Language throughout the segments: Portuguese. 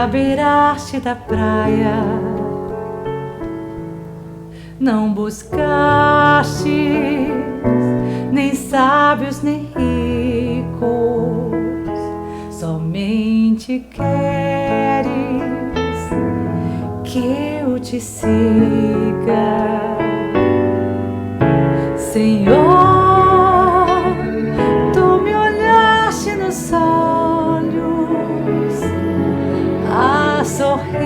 à beira-te da praia, não buscaste nem sábios nem ricos, somente queres que eu te siga. Senhor, tu me olhaste nos olhos a sorrir,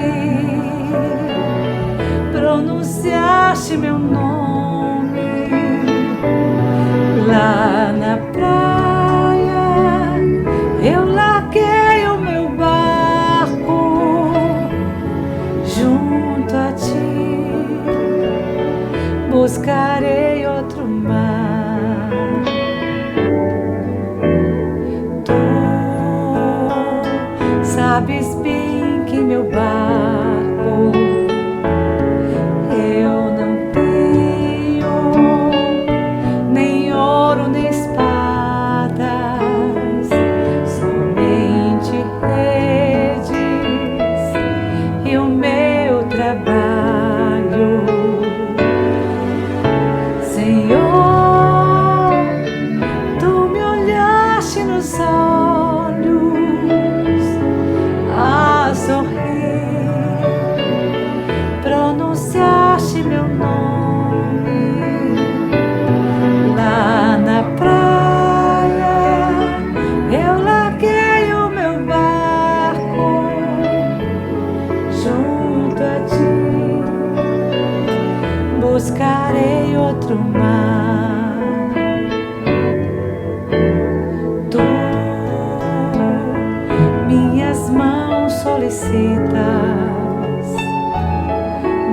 pronunciaste meu nome lá na praia. Eu larguei o meu barco junto a ti, buscarei outro mar. Tu sabes bem que meu barco eu não tenho nem ouro nem espadas, somente redes e o meu trabalho. Senhor, tu me olhaste nos olhos a sorrir, pronunciaste meu nome lá na praia. Eu larguei o meu barco junto a ti, buscarei outro mar. Tu minhas mãos solicitas,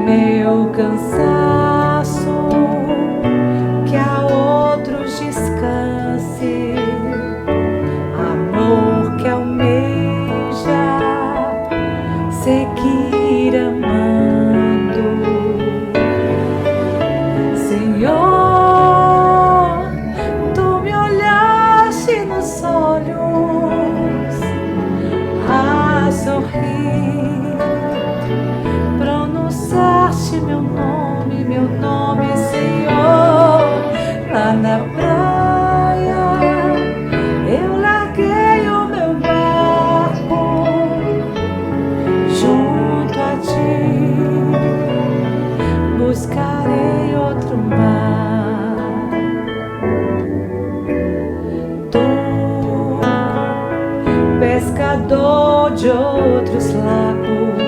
meu cansaço que a outros descanse, amor que almeja seguir amando. Senhor, tu me olhaste nos olhos a sorrir, pronunciaste meu nome, Senhor, lá na praia. Eu larguei o meu barco junto a ti, buscarei outro mar. Tu, pescador de outros lagos,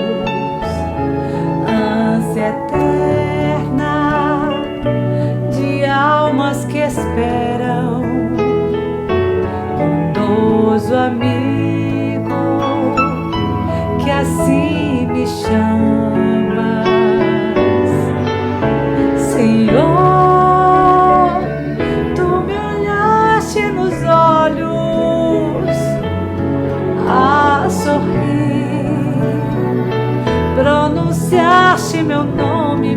ânsia eterna de almas que esperam, bondoso amigo que assim me chamas. Senhor, tu me olhaste nos olhos a sorrir, pronunciaste meu nome,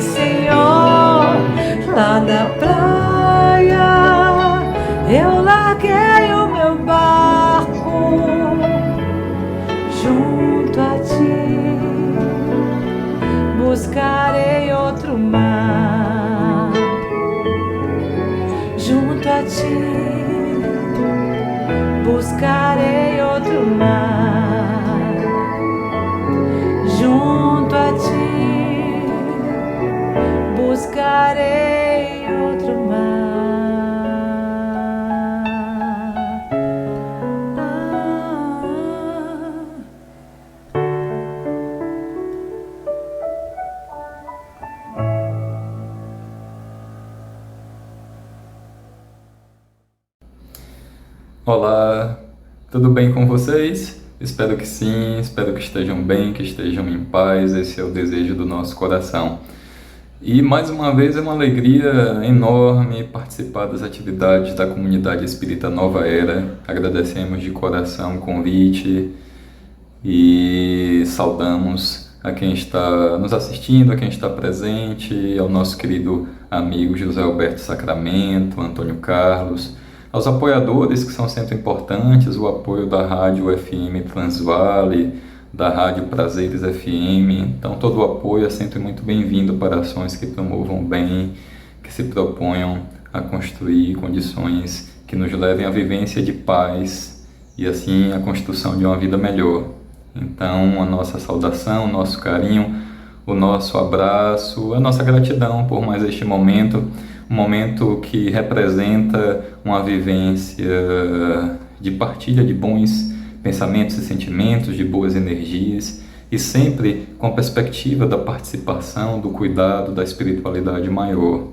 Senhor, lá na praia. Eu larguei o meu barco junto a ti, buscarei outro mar. Junto a ti, buscarei outro mar. Junto a ti, buscarei outro mar. Olá, tudo bem com vocês? Espero que sim, espero que estejam bem, que estejam em paz, esse é o desejo do nosso coração. E mais uma vez é uma alegria enorme participar das atividades da comunidade espírita Nova Era. Agradecemos de coração o convite e saudamos a quem está nos assistindo, a quem está presente, ao nosso querido amigo José Alberto Sacramento, Antônio Carlos, aos apoiadores que são sempre importantes, o apoio da Rádio FM Transvale, da Rádio Prazeres FM. Então, todo o apoio é sempre muito bem-vindo para ações que promovam o bem, que se proponham a construir condições que nos levem à vivência de paz e, assim, à construção de uma vida melhor. Então, a nossa saudação, o nosso carinho, o nosso abraço, a nossa gratidão por mais este momento, um momento que representa uma vivência de partilha de bons pensamentos e sentimentos, de boas energias, e sempre com a perspectiva da participação, do cuidado, da espiritualidade maior.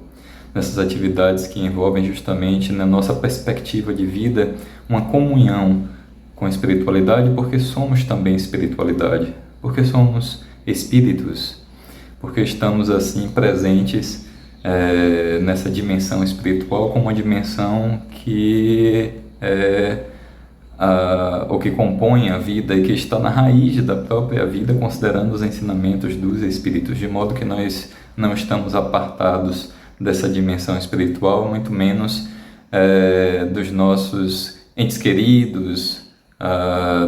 Nessas atividades que envolvem justamente, na nossa perspectiva de vida, uma comunhão com a espiritualidade, porque somos também espiritualidade, porque somos espíritos, porque estamos assim presentes nessa dimensão espiritual como uma dimensão que o que compõe a vida e que está na raiz da própria vida, considerando os ensinamentos dos espíritos, de modo que nós não estamos apartados dessa dimensão espiritual, muito menos dos nossos entes queridos,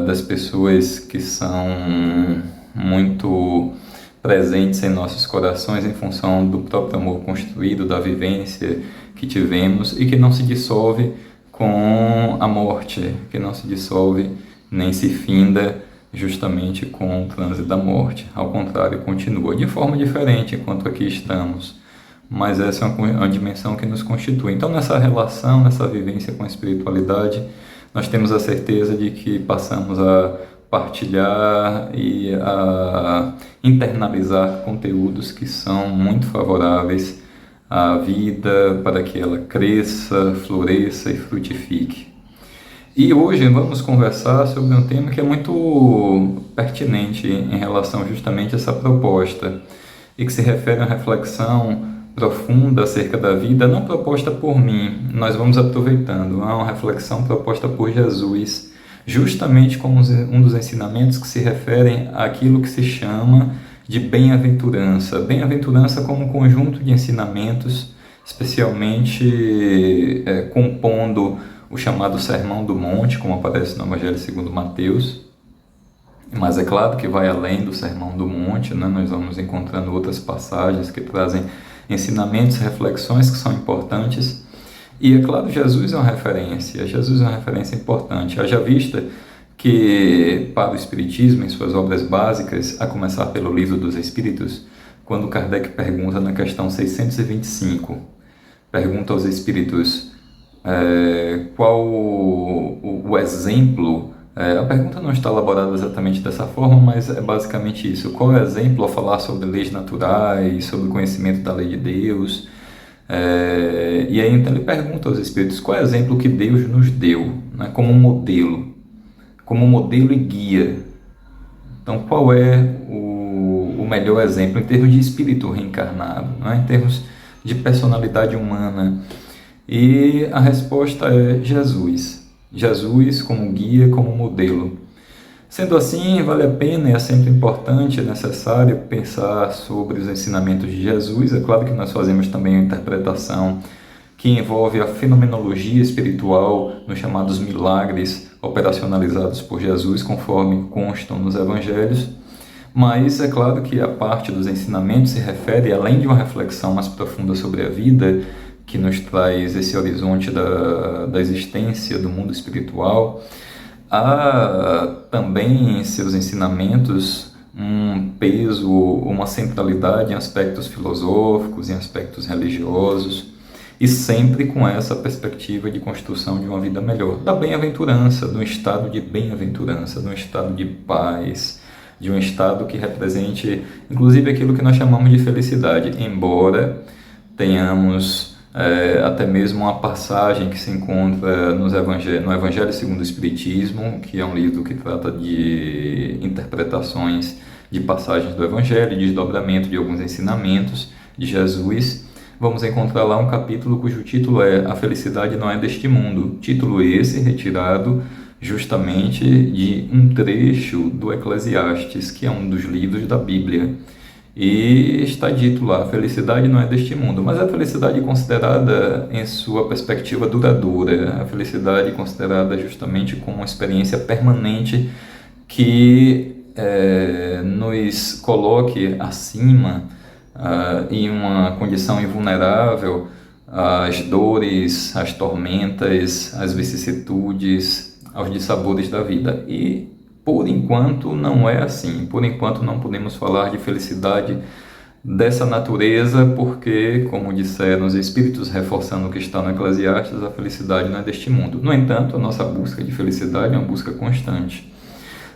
das pessoas que são muito presentes em nossos corações em função do próprio amor construído, da vivência que tivemos e que não se dissolve com a morte, que não se dissolve nem se finda justamente com o trânsito da morte. Ao contrário, continua de forma diferente enquanto aqui estamos. Mas essa é uma dimensão que nos constitui. Então, nessa relação, nessa vivência com a espiritualidade, nós temos a certeza de que passamos a partilhar e a internalizar conteúdos que são muito favoráveis à vida, para que ela cresça, floresça e frutifique. E hoje vamos conversar sobre um tema que é muito pertinente em relação justamente a essa proposta e que se refere a uma reflexão profunda acerca da vida, não proposta por mim, nós vamos aproveitando, é uma reflexão proposta por Jesus, justamente como um dos ensinamentos que se referem àquilo que se chama de bem-aventurança. Bem-aventurança como um conjunto de ensinamentos, especialmente compondo o chamado Sermão do Monte, como aparece no Evangelho segundo Mateus. Mas é claro que vai além do Sermão do Monte, né? Nós vamos encontrando outras passagens que trazem ensinamentos, reflexões que são importantes. E é claro, Jesus é uma referência importante. Haja vista que para o Espiritismo, em suas obras básicas, a começar pelo Livro dos Espíritos, quando Kardec pergunta na questão 625, pergunta aos Espíritos qual o exemplo, a pergunta não está elaborada exatamente dessa forma, mas é basicamente isso: qual é o exemplo ao falar sobre leis naturais, sobre o conhecimento da lei de Deus? E aí então ele pergunta aos Espíritos qual é o exemplo que Deus nos deu, né, como modelo e guia. Então, qual é o melhor exemplo em termos de espírito reencarnado, né, em termos de personalidade humana? E a resposta é Jesus. Jesus como guia, como modelo. Sendo assim, vale a pena e é sempre importante, é necessário pensar sobre os ensinamentos de Jesus. É claro que nós fazemos também a interpretação que envolve a fenomenologia espiritual nos chamados milagres operacionalizados por Jesus, conforme constam nos evangelhos. Mas é claro que a parte dos ensinamentos se refere, além de uma reflexão mais profunda sobre a vida, que nos traz esse horizonte da existência do mundo espiritual, há também em seus ensinamentos um peso, uma centralidade em aspectos filosóficos, em aspectos religiosos, e sempre com essa perspectiva de construção de uma vida melhor, da bem-aventurança, de um estado de bem-aventurança, de um estado de paz, de um estado que represente, inclusive, aquilo que nós chamamos de felicidade, embora tenhamos até mesmo uma passagem que se encontra no Evangelho segundo o Espiritismo, que é um livro que trata de interpretações de passagens do Evangelho, desdobramento de alguns ensinamentos de Jesus. Vamos encontrar lá um capítulo cujo título é A Felicidade Não É Deste Mundo. Título esse retirado justamente de um trecho do Eclesiastes, que é um dos livros da Bíblia. E está dito lá: a felicidade não é deste mundo, mas a felicidade considerada em sua perspectiva duradoura, a felicidade considerada justamente como uma experiência permanente que nos coloque acima, em uma condição invulnerável às dores, às tormentas, às vicissitudes, aos dissabores da vida. E, por enquanto, não é assim. Por enquanto, não podemos falar de felicidade dessa natureza, porque, como disseram os Espíritos, reforçando o que está no Eclesiastes, a felicidade não é deste mundo. No entanto, a nossa busca de felicidade é uma busca constante.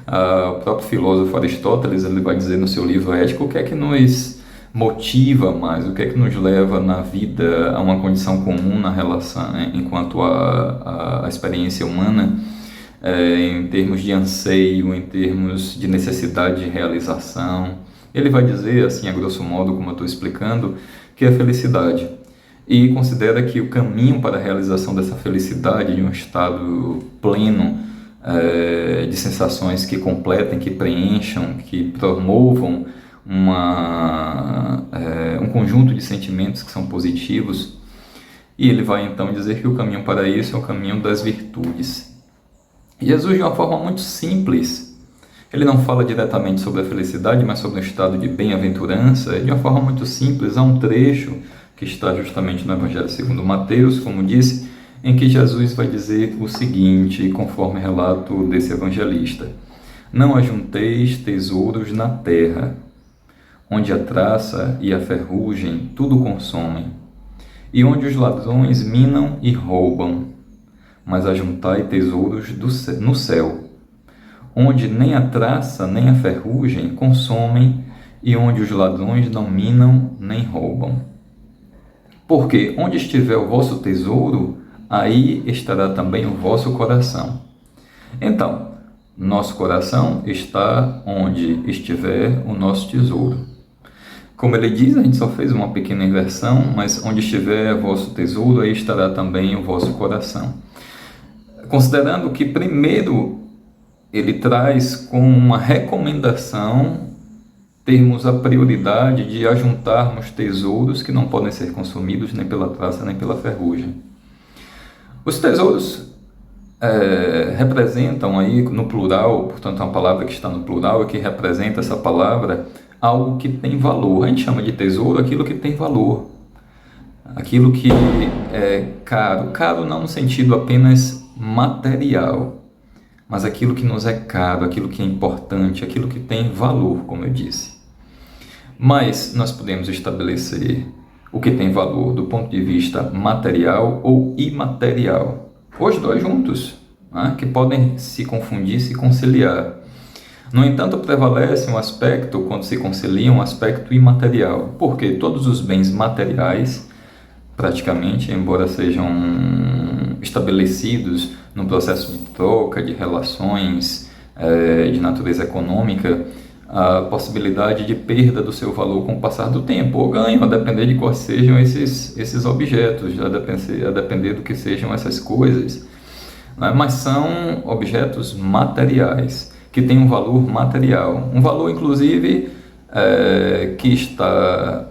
O próprio filósofo Aristóteles, ele vai dizer no seu livro Ético o que é que nos motiva mais, o que é que nos leva na vida a uma condição comum na relação, enquanto a experiência humana, em termos de anseio, em termos de necessidade de realização. Ele vai dizer, assim, a grosso modo, como eu estou explicando, que é a felicidade. E considera que o caminho para a realização dessa felicidade, de um estado pleno, de sensações que completem, que preencham, que promovam um conjunto de sentimentos que são positivos. E ele vai então dizer que o caminho para isso é o caminho das virtudes. Jesus, de uma forma muito simples, ele não fala diretamente sobre a felicidade, mas sobre um estado de bem-aventurança. De uma forma muito simples, há um trecho que está justamente no Evangelho segundo Mateus, como disse, em que Jesus vai dizer o seguinte, conforme relato desse evangelista: não ajunteis tesouros na terra, onde a traça e a ferrugem tudo consomem, e onde os ladrões minam e roubam, mas ajuntai tesouros no céu, onde nem a traça nem a ferrugem consomem, e onde os ladrões não minam nem roubam. Porque onde estiver o vosso tesouro, aí estará também o vosso coração. Então, nosso coração está onde estiver o nosso tesouro. Como ele diz, a gente só fez uma pequena inversão, mas onde estiver o vosso tesouro, aí estará também o vosso coração. Considerando que primeiro ele traz como uma recomendação termos a prioridade de ajuntarmos tesouros que não podem ser consumidos nem pela traça nem pela ferrugem. Os tesouros representam aí no plural, portanto é uma palavra que está no plural e que representa essa palavra algo que tem valor. A gente chama de tesouro aquilo que tem valor, aquilo que é caro. Caro não no sentido apenas material, mas aquilo que nos é caro, aquilo que é importante, aquilo que tem valor, como eu disse. Mas nós podemos estabelecer o que tem valor do ponto de vista material ou imaterial. Os dois juntos, né, que podem se confundir, se conciliar. No entanto, prevalece um aspecto, quando se concilia, um aspecto imaterial, porque todos os bens materiais, praticamente, embora sejam estabelecidos num processo de troca, de relações de natureza econômica, a possibilidade de perda do seu valor com o passar do tempo, ou ganho, a depender de quais sejam esses objetos, a depender do que sejam essas coisas, né? Mas são objetos materiais, que têm um valor material, um valor inclusive que está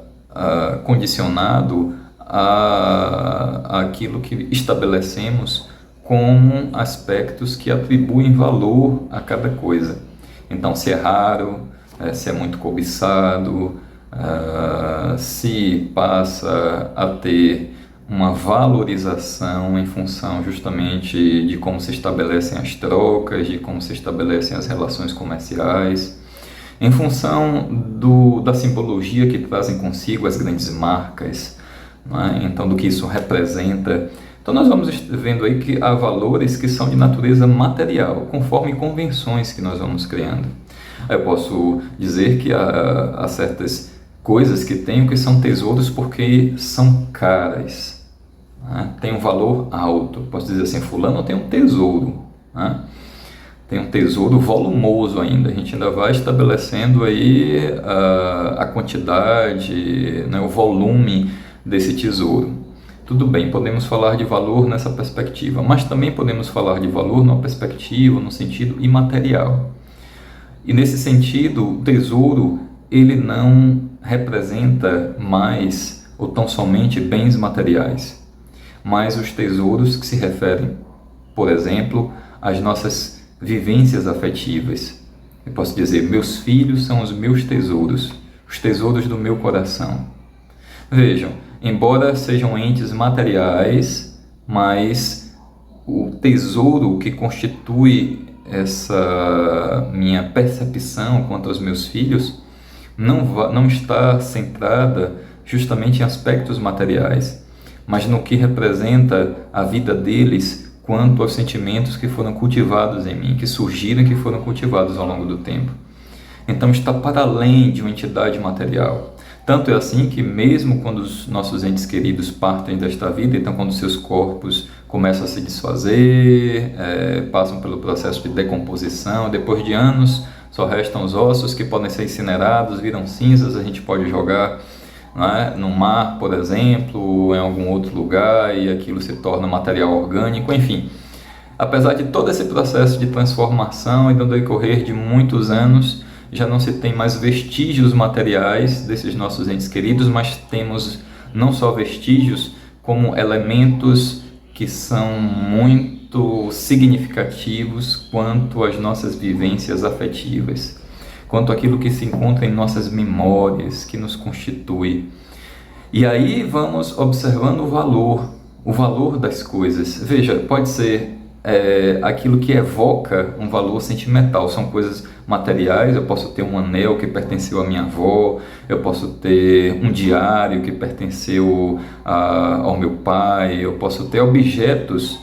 condicionado àquilo que estabelecemos como aspectos que atribuem valor a cada coisa. Então, se é raro, se é muito cobiçado, se passa a ter uma valorização em função justamente de como se estabelecem as trocas, de como se estabelecem as relações comerciais, em função da simbologia que trazem consigo as grandes marcas, né? Então, do que isso representa. Então, nós vamos vendo aí que há valores que são de natureza material, conforme convenções que nós vamos criando. Eu posso dizer que há certas coisas que tenho que são tesouros porque são caras, né? Tem um valor alto. Posso dizer assim, fulano tem um tesouro, né? Tem um tesouro volumoso ainda. A gente ainda vai estabelecendo aí a quantidade, né, o volume desse tesouro. Tudo bem, podemos falar de valor nessa perspectiva, mas também podemos falar de valor numa perspectiva, no sentido imaterial. E nesse sentido, o tesouro, ele não representa mais ou tão somente bens materiais, mas os tesouros que se referem, por exemplo, às nossas vivências afetivas, Eu posso dizer, meus filhos são os meus tesouros, os tesouros do meu coração. Vejam, embora sejam entes materiais, mas o tesouro que constitui essa minha percepção quanto aos meus filhos não está centrada justamente em aspectos materiais, mas no que representa a vida deles quanto aos sentimentos que foram cultivados em mim, que surgiram e que foram cultivados ao longo do tempo. Então está para além de uma entidade material. Tanto é assim que mesmo quando os nossos entes queridos partem desta vida, então quando seus corpos começam a se desfazer, passam pelo processo de decomposição, depois de anos só restam os ossos que podem ser incinerados, viram cinzas, a gente pode jogar, né, no mar, por exemplo, ou em algum outro lugar, e aquilo se torna material orgânico, enfim. Apesar de todo esse processo de transformação e do decorrer de muitos anos, já não se tem mais vestígios materiais desses nossos entes queridos, mas temos não só vestígios, como elementos que são muito significativos quanto às nossas vivências afetivas, quanto àquilo que se encontra em nossas memórias, que nos constitui. E aí vamos observando o valor das coisas. Veja, pode ser aquilo que evoca um valor sentimental, são coisas materiais. Eu posso ter um anel que pertenceu à minha avó, eu posso ter um diário que pertenceu ao meu pai, eu posso ter objetos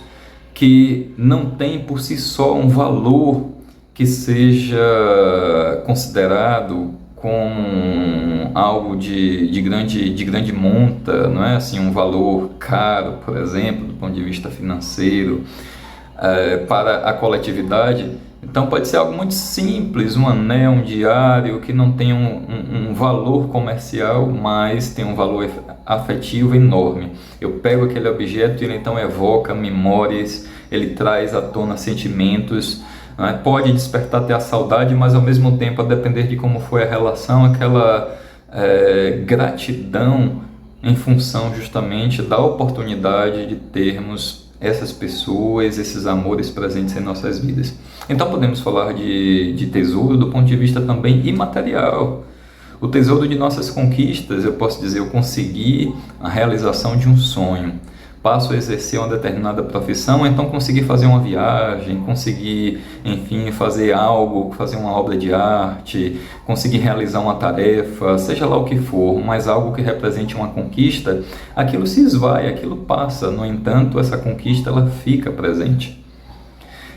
que não têm por si só um valor que seja considerado como algo de grande monta, não é assim, um valor caro, por exemplo, do ponto de vista financeiro, para a coletividade. Então pode ser algo muito simples, um anel, um diário, que não tem um valor comercial, mas tem um valor afetivo enorme. Eu pego aquele objeto e ele então evoca memórias, ele traz à tona sentimentos, né? Pode despertar até a saudade, mas ao mesmo tempo, a depender de como foi a relação, aquela gratidão em função justamente da oportunidade de termos essas pessoas, esses amores presentes em nossas vidas. Então podemos falar de tesouro do ponto de vista também imaterial. O tesouro de nossas conquistas, eu posso dizer, eu consegui a realização de um sonho, passo a exercer uma determinada profissão, então consegui fazer uma viagem, consegui, enfim, fazer algo, fazer uma obra de arte, consegui realizar uma tarefa, seja lá o que for, mas algo que represente uma conquista, aquilo se esvai, aquilo passa. No entanto, essa conquista ela fica presente,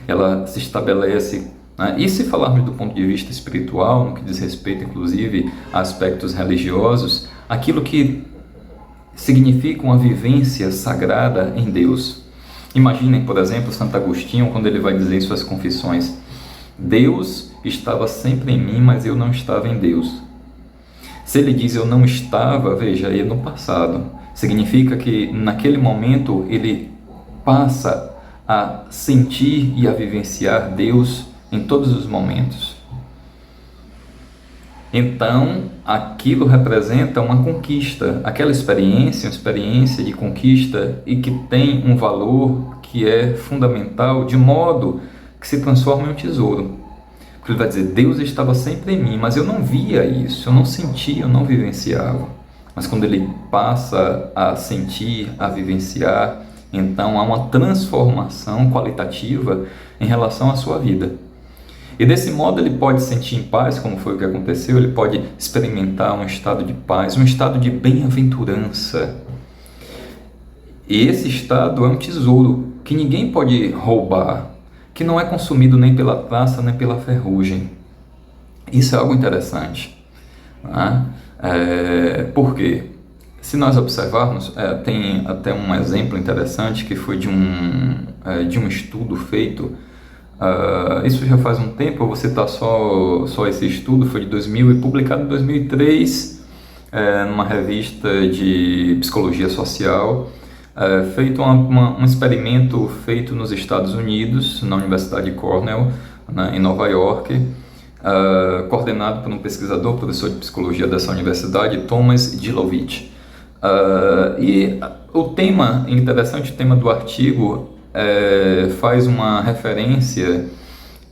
ela se estabelece, né? E se falarmos do ponto de vista espiritual, no que diz respeito inclusive a aspectos religiosos, aquilo que significa uma vivência sagrada em Deus. Imaginem, por exemplo, Santo Agostinho, quando ele vai dizer em suas confissões: Deus estava sempre em mim, mas eu não estava em Deus. Se ele diz eu não estava, veja, aí no passado, significa que naquele momento ele passa a sentir e a vivenciar Deus em todos os momentos. Então, aquilo representa uma conquista, aquela experiência, uma experiência de conquista e que tem um valor que é fundamental, de modo que se transforma em um tesouro. Porque ele vai dizer, Deus estava sempre em mim, mas eu não via isso, eu não sentia, eu não vivenciava. Mas quando ele passa a sentir, a vivenciar, então há uma transformação qualitativa em relação à sua vida. E desse modo ele pode sentir em paz, como foi o que aconteceu, ele pode experimentar um estado de paz, um estado de bem-aventurança. E esse estado é um tesouro que ninguém pode roubar, que não é consumido nem pela traça, nem pela ferrugem. Isso é algo interessante, né? Por quê? Se nós observarmos, tem até um exemplo interessante que foi de um estudo feito. Isso já faz um tempo, eu vou citar só esse estudo, foi de 2000 e publicado em 2003, numa revista de psicologia social, feito um experimento feito nos Estados Unidos, na Universidade de Cornell, né, em Nova York, coordenado por um pesquisador, professor de psicologia dessa universidade, Thomas Gilovich. E o tema interessante, o tema do artigo, faz uma referência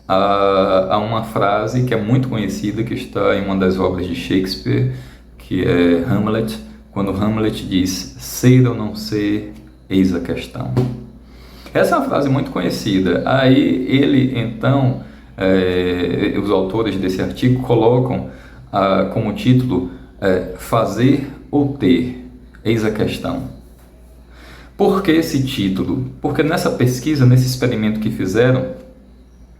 há uma frase que é muito conhecida, que está em uma das obras de Shakespeare, que é Hamlet, quando Hamlet diz: ser ou não ser, eis a questão. Essa é uma frase muito conhecida. Aí ele, então, os autores desse artigo colocam como título fazer ou ter, eis a questão. Por que esse título? Porque nessa pesquisa, nesse experimento que fizeram,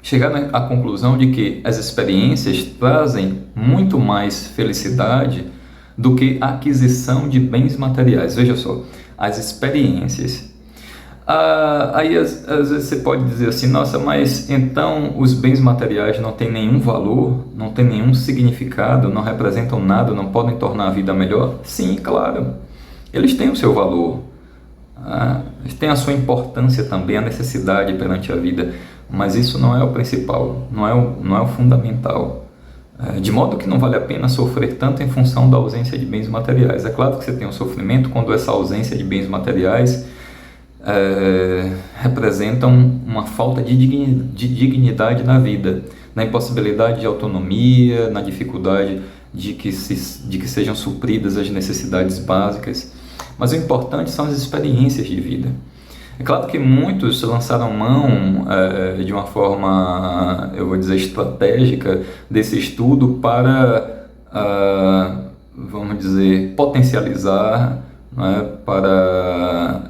chegaram à conclusão de que as experiências trazem muito mais felicidade do que a aquisição de bens materiais. Veja só, as experiências. Aí às vezes você pode dizer assim: nossa, mas então os bens materiais não têm nenhum valor, não têm nenhum significado, não representam nada, não podem tornar a vida melhor? Sim, claro, eles têm o seu valor, eles têm a sua importância também, a necessidade perante a vida, mas isso não é o principal, não é o fundamental. De modo que não vale a pena sofrer tanto em função da ausência de bens materiais. É claro que você tem um sofrimento quando essa ausência de bens materiais representam uma falta de dignidade na vida, na impossibilidade de autonomia, na dificuldade de que sejam supridas as necessidades básicas. Mas o importante são as experiências de vida. É claro que muitos lançaram mão de uma forma, eu vou dizer, estratégica desse estudo para, vamos dizer, potencializar, para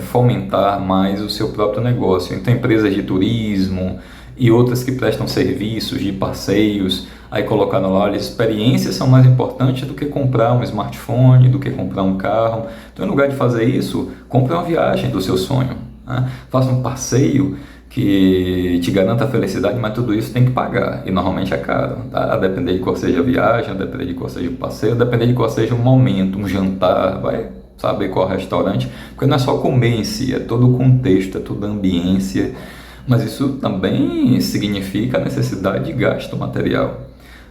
fomentar mais o seu próprio negócio. Então, empresas de turismo e outras que prestam serviços de passeios, aí colocaram lá: olha, experiências são mais importantes do que comprar um smartphone, do que comprar um carro. Então, em lugar de fazer isso, compre uma viagem do seu sonho, faça um passeio que te garanta a felicidade, mas tudo isso tem que pagar, e normalmente é caro, a depender de qual seja a viagem, a depender de qual seja o passeio, a depender de qual seja o momento, um jantar, vai saber qual restaurante, porque não é só comer em si, é todo o contexto, é toda a ambiência, mas isso também significa a necessidade de gasto material.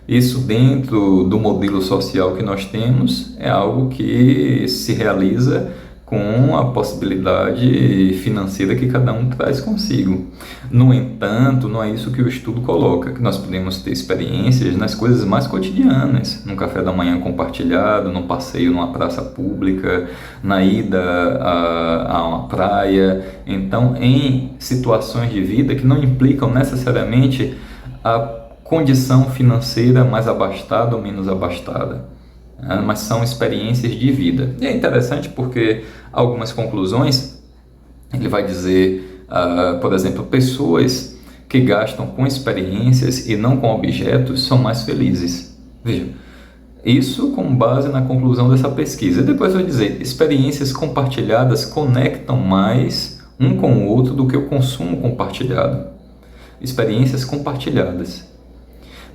Isso, dentro do modelo social que nós temos, é algo que se realiza com a possibilidade financeira que cada um traz consigo. No entanto, não é isso que o estudo coloca, que nós podemos ter experiências nas coisas mais cotidianas, no café da manhã compartilhado, no passeio numa praça pública, na ida a uma praia. Então, em situações de vida que não implicam necessariamente a condição financeira mais abastada ou menos abastada, mas são experiências de vida. E é interessante porque algumas conclusões, ele vai dizer, por exemplo, pessoas que gastam com experiências e não com objetos são mais felizes. Veja, isso com base na conclusão dessa pesquisa. E depois vai dizer: experiências compartilhadas conectam mais um com o outro do que o consumo compartilhado. Experiências compartilhadas.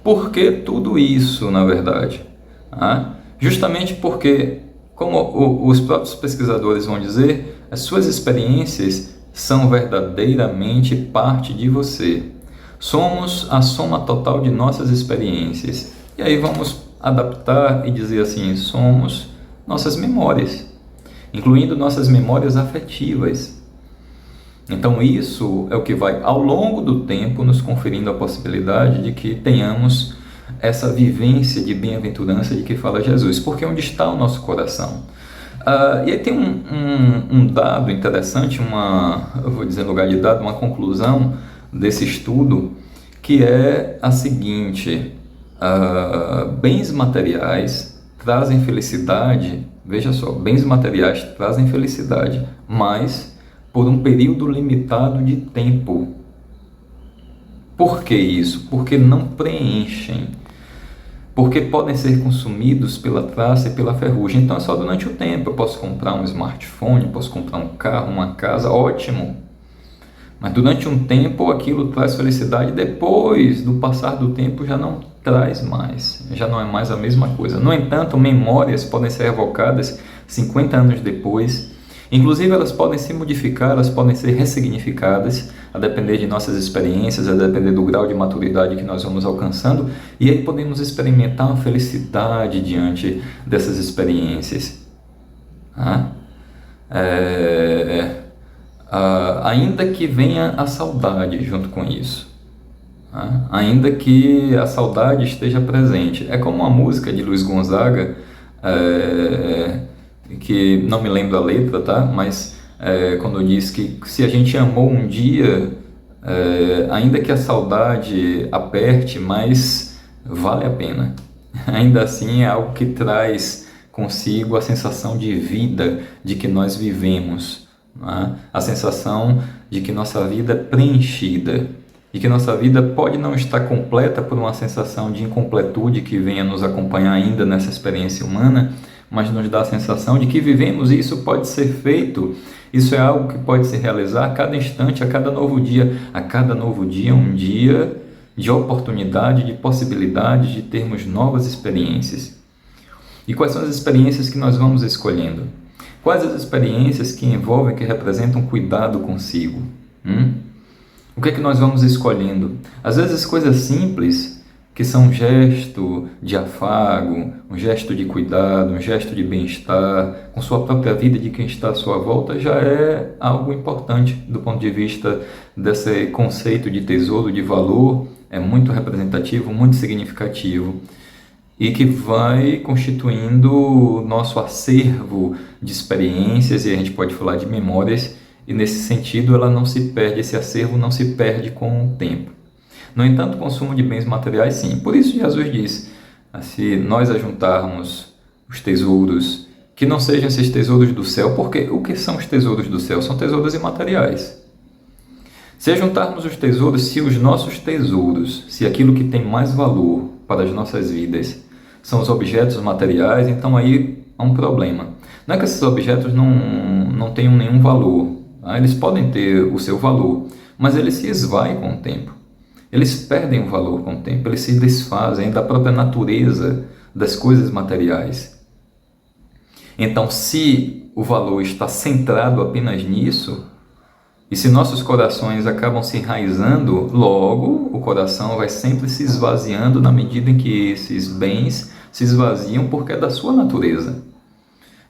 Por que tudo isso, na verdade? Justamente porque, como os próprios pesquisadores vão dizer, as suas experiências são verdadeiramente parte de você. Somos a soma total de nossas experiências. E aí vamos adaptar e dizer assim: somos nossas memórias, incluindo nossas memórias afetivas. Então isso é o que vai, ao longo do tempo, nos conferindo a possibilidade de que tenhamos essa vivência de bem-aventurança de que fala Jesus, porque onde está o nosso coração? E aí tem um dado interessante, eu vou dizer no lugar de dado, uma conclusão desse estudo, que é a seguinte: bens materiais trazem felicidade, veja só, bens materiais trazem felicidade, mas por um período limitado de tempo. Por que isso? Porque não preenchem. Porque podem ser consumidos pela traça e pela ferrugem. Então é só durante o tempo. Eu posso comprar um smartphone, posso comprar um carro, uma casa, ótimo. Mas durante um tempo aquilo traz felicidade, depois do passar do tempo já não traz mais. Já não é mais a mesma coisa. No entanto, memórias podem ser evocadas 50 anos depois. Inclusive elas podem se modificar, elas podem ser ressignificadas, a depender de nossas experiências, a depender do grau de maturidade que nós vamos alcançando, e aí podemos experimentar uma felicidade diante dessas experiências. Ainda que venha a saudade junto com isso. né? Ainda que a saudade esteja presente. É como uma música de Luiz Gonzaga, que não me lembro a letra, tá? Mas quando diz que se a gente amou um dia, ainda que a saudade aperte, mas vale a pena. Ainda assim é algo que traz consigo a sensação de vida, de que nós vivemos, né? A sensação de que nossa vida é preenchida, e que nossa vida pode não estar completa por uma sensação de incompletude que venha nos acompanhar ainda nessa experiência humana, mas nos dá a sensação de que vivemos e isso pode ser feito. Isso é algo que pode se realizar a cada instante, a cada novo dia. A cada novo dia, um dia de oportunidade, de possibilidade de termos novas experiências. E quais são as experiências que nós vamos escolhendo? Quais as experiências que envolvem, que representam cuidado consigo? O que é que nós vamos escolhendo? Às vezes coisas simples, que são um gesto de afago, um gesto de cuidado, um gesto de bem-estar, com sua própria vida e de quem está à sua volta, já é algo importante do ponto de vista desse conceito de tesouro, de valor. É muito representativo, muito significativo, e que vai constituindo o nosso acervo de experiências, e a gente pode falar de memórias, e nesse sentido ela não se perde, esse acervo não se perde com o tempo. No entanto, o consumo de bens materiais, sim. Por isso Jesus diz, se nós ajuntarmos os tesouros, que não sejam esses tesouros do céu, porque o que são os tesouros do céu? São tesouros imateriais. Se ajuntarmos os tesouros, se os nossos tesouros, se aquilo que tem mais valor para as nossas vidas são os objetos materiais, então aí há um problema. Não é que esses objetos não tenham nenhum valor, tá? Eles podem ter o seu valor, mas eles se esvaem com o tempo. Eles perdem o valor com o tempo, eles se desfazem da própria natureza das coisas materiais. Então, se o valor está centrado apenas nisso, e se nossos corações acabam se enraizando, logo o coração vai sempre se esvaziando na medida em que esses bens se esvaziam, porque é da sua natureza.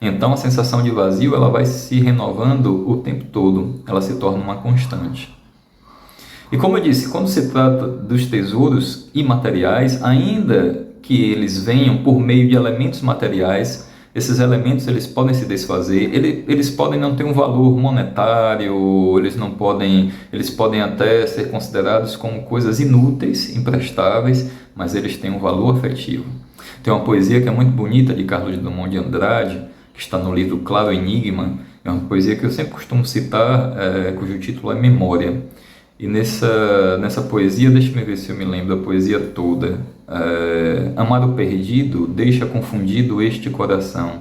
Então a sensação de vazio ela vai se renovando o tempo todo, ela se torna uma constante. E como eu disse, quando se trata dos tesouros imateriais, ainda que eles venham por meio de elementos materiais, esses elementos eles podem se desfazer, eles podem não ter um valor monetário, eles podem até ser considerados como coisas inúteis, imprestáveis, mas eles têm um valor afetivo. Tem uma poesia que é muito bonita de Carlos Drummond de Andrade, que está no livro Claro Enigma. É uma poesia que eu sempre costumo citar, cujo título é Memória. E nessa poesia, deixa-me ver se eu me lembro da poesia toda. Amar o perdido deixa confundido este coração.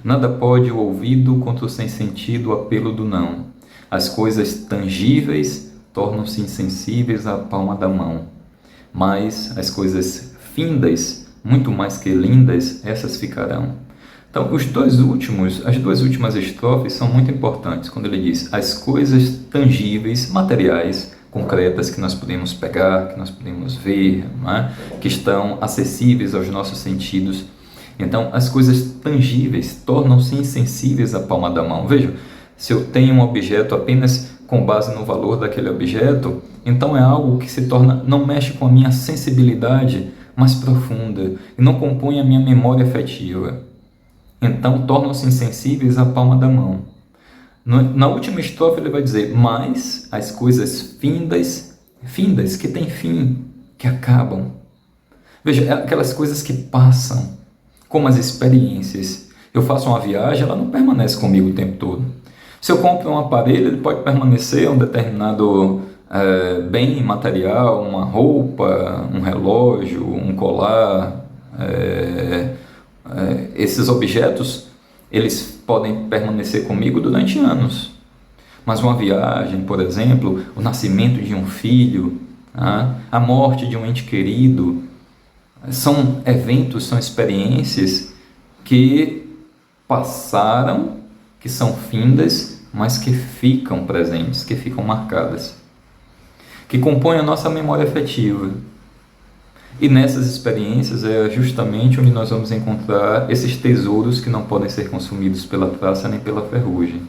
Nada pode o ouvido contra o sem sentido apelo do não. As coisas tangíveis tornam-se insensíveis à palma da mão. Mas as coisas findas, muito mais que lindas, essas ficarão. Então, as duas últimas estrofes são muito importantes, quando ele diz as coisas tangíveis, materiais, concretas, que nós podemos pegar, que nós podemos ver, né? Que estão acessíveis aos nossos sentidos. Então, as coisas tangíveis tornam-se insensíveis à palma da mão. Veja, se eu tenho um objeto apenas com base no valor daquele objeto, então é algo que não mexe com a minha sensibilidade mais profunda e não compõe a minha memória afetiva. Então tornam-se insensíveis à palma da mão. Na última estrofe ele vai dizer, mas as coisas findas, que têm fim, que acabam. Veja, aquelas coisas que passam, como as experiências. Eu faço uma viagem, ela não permanece comigo o tempo todo. Se eu compro um aparelho, ele pode permanecer um determinado bem material, uma roupa, um relógio, um colar. Esses objetos, eles podem permanecer comigo durante anos. Mas uma viagem, por exemplo, o nascimento de um filho, a morte de um ente querido, são eventos, são experiências que passaram, que são findas, mas que ficam presentes, que ficam marcadas, que compõem a nossa memória afetiva. E nessas experiências é justamente onde nós vamos encontrar esses tesouros que não podem ser consumidos pela traça nem pela ferrugem.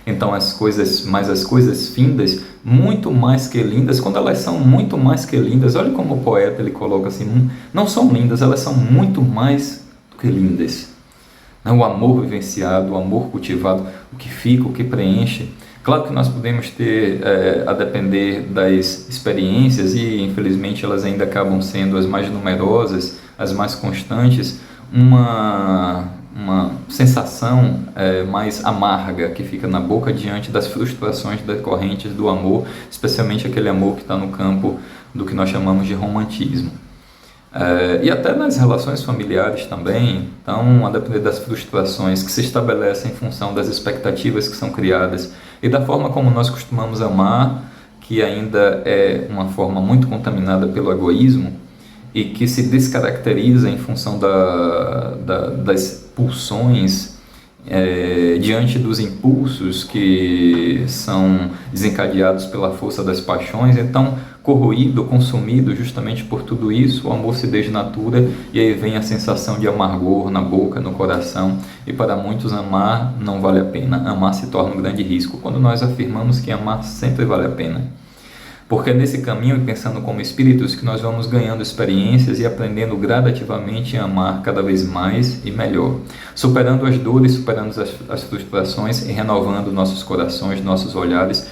Então as coisas findas, muito mais que lindas, quando elas são muito mais que lindas, olha como o poeta ele coloca assim, não são lindas, elas são muito mais do que lindas. O amor vivenciado, o amor cultivado, o que fica, o que preenche. Claro que nós podemos ter, a depender das experiências, e infelizmente elas ainda acabam sendo as mais numerosas, as mais constantes, uma sensação mais amarga que fica na boca diante das frustrações decorrentes do amor, especialmente aquele amor que está no campo do que nós chamamos de romantismo. E até nas relações familiares também, então, a depender das frustrações que se estabelecem em função das expectativas que são criadas e da forma como nós costumamos amar, que ainda é uma forma muito contaminada pelo egoísmo e que se descaracteriza em função das pulsões diante dos impulsos que são desencadeados pela força das paixões. Então, corroído, consumido justamente por tudo isso, o amor se desnatura e aí vem a sensação de amargor na boca, no coração, e para muitos amar não vale a pena, amar se torna um grande risco, quando nós afirmamos que amar sempre vale a pena. Porque é nesse caminho, e pensando como espíritos, que nós vamos ganhando experiências e aprendendo gradativamente a amar cada vez mais e melhor, superando as dores, superando as frustrações e renovando nossos corações, nossos olhares,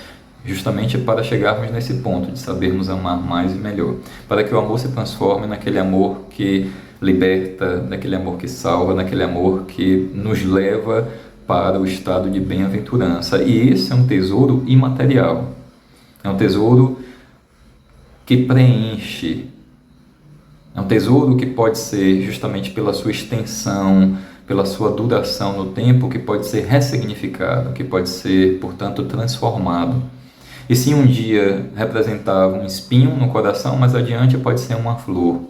justamente para chegarmos nesse ponto de sabermos amar mais e melhor, para que o amor se transforme naquele amor que liberta, naquele amor que salva, naquele amor que nos leva para o estado de bem-aventurança. E esse é um tesouro imaterial, é um tesouro que preenche, é um tesouro que pode ser, justamente pela sua extensão, pela sua duração no tempo, que pode ser ressignificado, que pode ser, portanto, transformado. E se um dia representava um espinho no coração, mais adiante pode ser uma flor,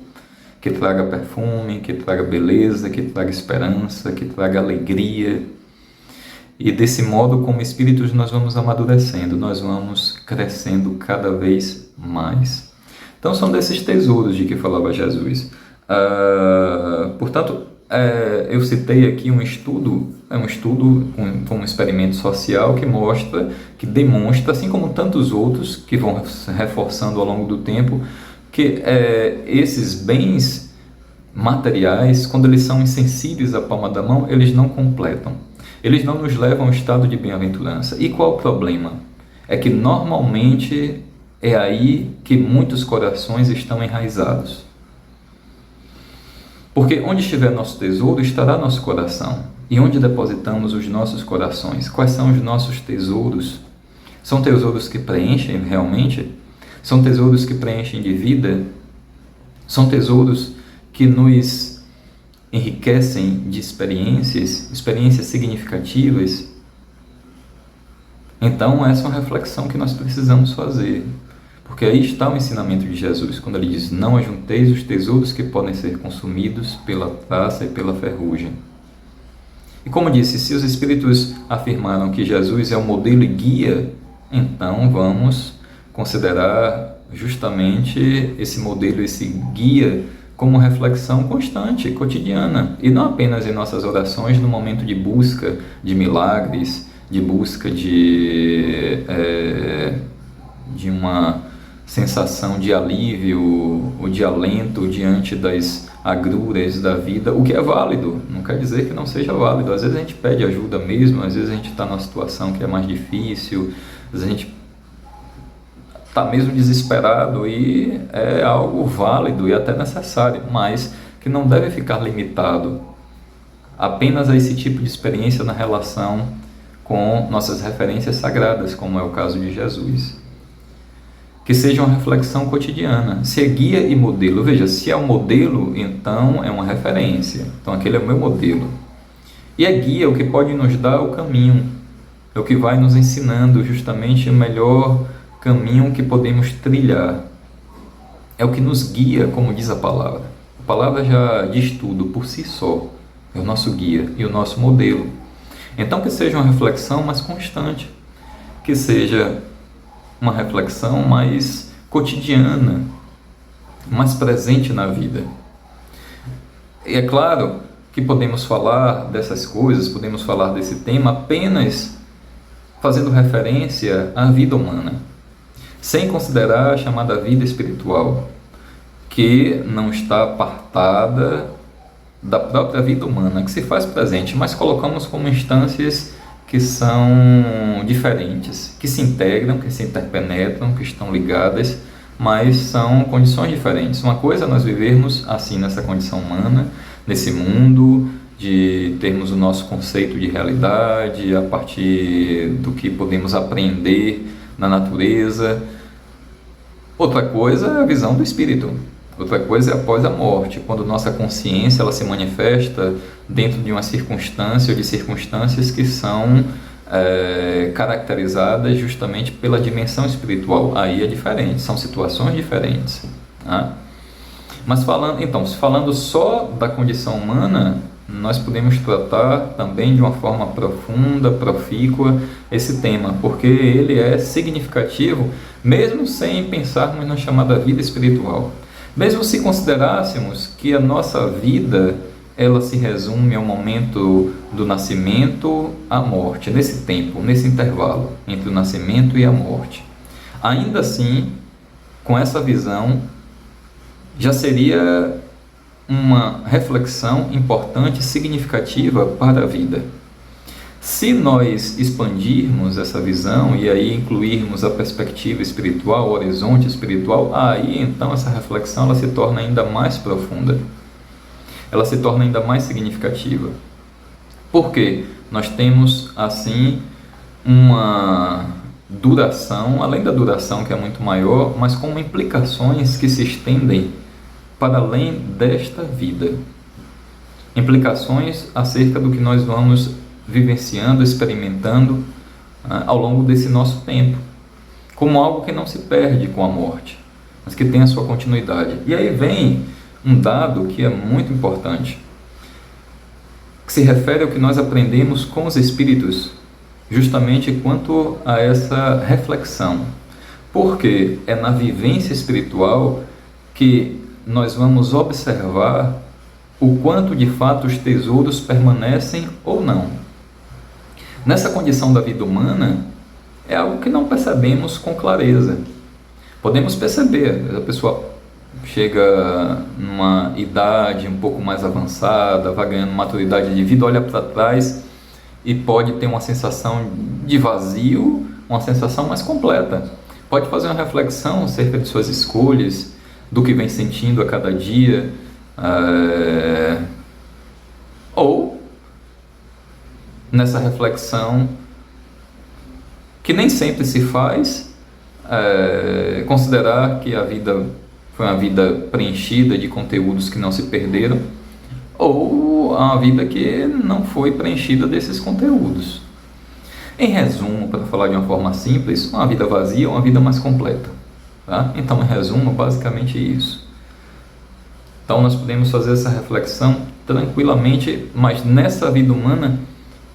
que traga perfume, que traga beleza, que traga esperança, que traga alegria. E desse modo, como espíritos, nós vamos amadurecendo, nós vamos crescendo cada vez mais. Então, são desses tesouros de que falava Jesus. Portanto, eu citei aqui um estudo com um experimento social que mostra, que demonstra, assim como tantos outros que vão se reforçando ao longo do tempo, que esses bens materiais, quando eles são insensíveis à palma da mão, eles não completam. Eles não nos levam ao estado de bem-aventurança. E qual o problema? É que normalmente é aí que muitos corações estão enraizados. Porque onde estiver nosso tesouro, estará nosso coração. E onde depositamos os nossos corações? Quais são os nossos tesouros? São tesouros que preenchem realmente? São tesouros que preenchem de vida? São tesouros que nos enriquecem de experiências significativas? Então, essa é uma reflexão que nós precisamos fazer. Porque aí está o ensinamento de Jesus, quando ele diz: não ajunteis os tesouros que podem ser consumidos pela traça e pela ferrugem. E como disse, se os espíritos afirmaram que Jesus é o modelo e guia, então vamos considerar justamente esse modelo, esse guia, como reflexão constante, cotidiana, e não apenas em nossas orações no momento de busca de milagres, de busca de uma sensação de alívio ou de alento diante das agruras da vida, o que é válido, não quer dizer que não seja válido. Às vezes a gente pede ajuda mesmo, às vezes a gente está numa situação que é mais difícil, às vezes a gente está mesmo desesperado, e é algo válido e até necessário, mas que não deve ficar limitado apenas a esse tipo de experiência na relação com nossas referências sagradas, como é o caso de Jesus. Que seja uma reflexão cotidiana. Se é guia e modelo, veja, se é um modelo, então é uma referência. Então aquele é o meu modelo. E é guia, o que pode nos dar o caminho, é o que vai nos ensinando justamente o melhor caminho que podemos trilhar. É o que nos guia, como diz a palavra. A palavra já diz tudo por si só. É o nosso guia e o nosso modelo. Então que seja uma reflexão mais constante, que seja uma reflexão mais cotidiana, mais presente na vida. E é claro que podemos falar dessas coisas, podemos falar desse tema apenas fazendo referência à vida humana, sem considerar a chamada vida espiritual, que não está apartada da própria vida humana, que se faz presente, mas colocamos como instâncias que são diferentes, que se integram, que se interpenetram, que estão ligadas, mas são condições diferentes. Uma coisa é nós vivermos assim nessa condição humana, nesse mundo, de termos o nosso conceito de realidade a partir do que podemos aprender na natureza. Outra coisa é a visão do espírito. Outra coisa é após a morte, quando nossa consciência ela se manifesta dentro de uma circunstância ou de circunstâncias que são caracterizadas justamente pela dimensão espiritual. Aí é diferente, são situações diferentes. Tá? Mas falando só da condição humana, nós podemos tratar também de uma forma profunda, profícua, esse tema, porque ele é significativo, mesmo sem pensarmos na chamada vida espiritual. Mesmo se considerássemos que a nossa vida ela se resume ao momento do nascimento à morte, nesse tempo, nesse intervalo entre o nascimento e a morte. Ainda assim, com essa visão, já seria uma reflexão importante e significativa para a vida. Se nós expandirmos essa visão e aí incluirmos a perspectiva espiritual, o horizonte espiritual, aí então essa reflexão ela se torna ainda mais profunda. Ela se torna ainda mais significativa. Por quê? Nós temos assim uma duração, além da duração que é muito maior, mas com implicações que se estendem para além desta vida. Implicações acerca do que nós vamos vivenciando, experimentando ao longo desse nosso tempo, como algo que não se perde com a morte, mas que tem a sua continuidade. E aí vem um dado que é muito importante, que se refere ao que nós aprendemos com os espíritos, justamente quanto a essa reflexão, porque é na vivência espiritual que nós vamos observar o quanto de fato os tesouros permanecem ou não. Nessa condição da vida humana, é algo que não percebemos com clareza. Podemos perceber, a pessoa chega numa idade um pouco mais avançada, vai ganhando maturidade de vida, olha para trás e pode ter uma sensação de vazio, uma sensação mais completa. Pode fazer uma reflexão acerca de suas escolhas, do que vem sentindo a cada dia, ou nessa reflexão que nem sempre se faz, considerar que a vida foi uma vida preenchida de conteúdos que não se perderam, ou uma vida que não foi preenchida desses conteúdos. Em resumo, para falar de uma forma simples, uma vida vazia é uma vida mais completa. Tá? Então, em resumo, basicamente isso. Então, nós podemos fazer essa reflexão tranquilamente, mas nessa vida humana,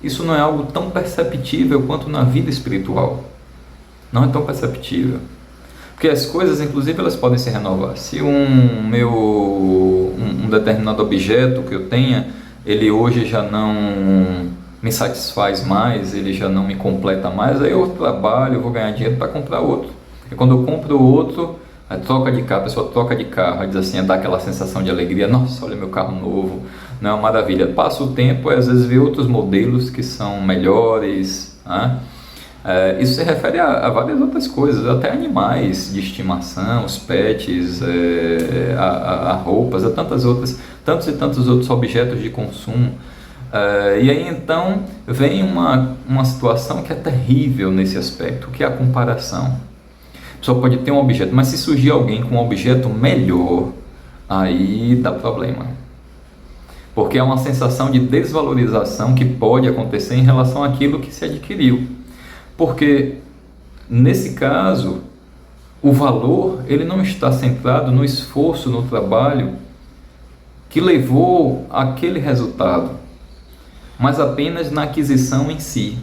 isso não é algo tão perceptível quanto na vida espiritual. Não é tão perceptível. Porque as coisas, inclusive, elas podem se renovar. Se um determinado objeto que eu tenha, ele hoje já não me satisfaz mais, ele já não me completa mais, aí eu trabalho, eu vou ganhar dinheiro para comprar outro. E quando eu compro outro, a pessoa troca de carro, diz assim, dá aquela sensação de alegria, nossa, olha meu carro novo, não é uma maravilha. Passa o tempo e às vezes vê outros modelos que são melhores, né? Isso se refere a várias outras coisas, até animais de estimação, os pets, a roupas, a tantos e tantos outros objetos de consumo. E aí então vem uma situação que é terrível nesse aspecto, que é a comparação. A pessoa pode ter um objeto, mas se surgir alguém com um objeto melhor, aí dá problema. Porque é uma sensação de desvalorização que pode acontecer em relação àquilo que se adquiriu. Porque, nesse caso, o valor ele não está centrado no esforço, no trabalho que levou àquele resultado, mas apenas na aquisição em si,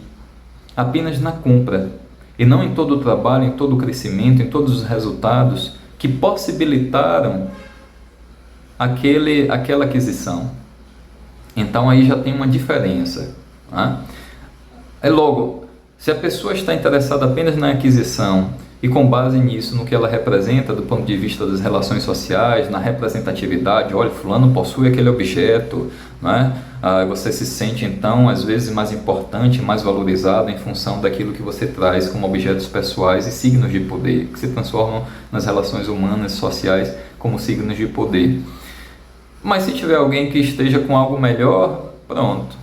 apenas na compra, e não em todo o trabalho, em todo o crescimento, em todos os resultados que possibilitaram aquela aquisição. Então aí já tem uma diferença. Né? Logo, Se a pessoa está interessada apenas na aquisição e com base nisso, no que ela representa do ponto de vista das relações sociais, na representatividade, olha, fulano possui aquele objeto, né? Você se sente então às vezes mais importante, mais valorizado em função daquilo que você traz como objetos pessoais e signos de poder, que se transformam nas relações humanas e sociais como signos de poder. Mas se tiver alguém que esteja com algo melhor, pronto.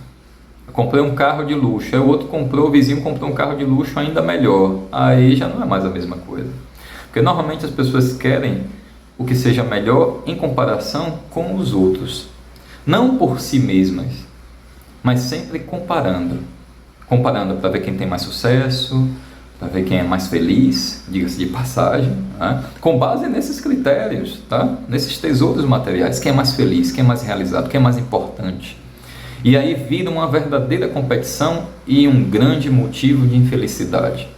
Eu comprei um carro de luxo, aí o vizinho comprou um carro de luxo ainda melhor. Aí já não é mais a mesma coisa. Porque normalmente as pessoas querem o que seja melhor em comparação com os outros. Não por si mesmas, mas sempre comparando. Comparando para ver quem tem mais sucesso, para ver quem é mais feliz, diga-se de passagem, né? Com base nesses critérios, tá? Nesses tesouros materiais, quem é mais feliz, quem é mais realizado, quem é mais importante. E aí vira uma verdadeira competição e um grande motivo de infelicidade.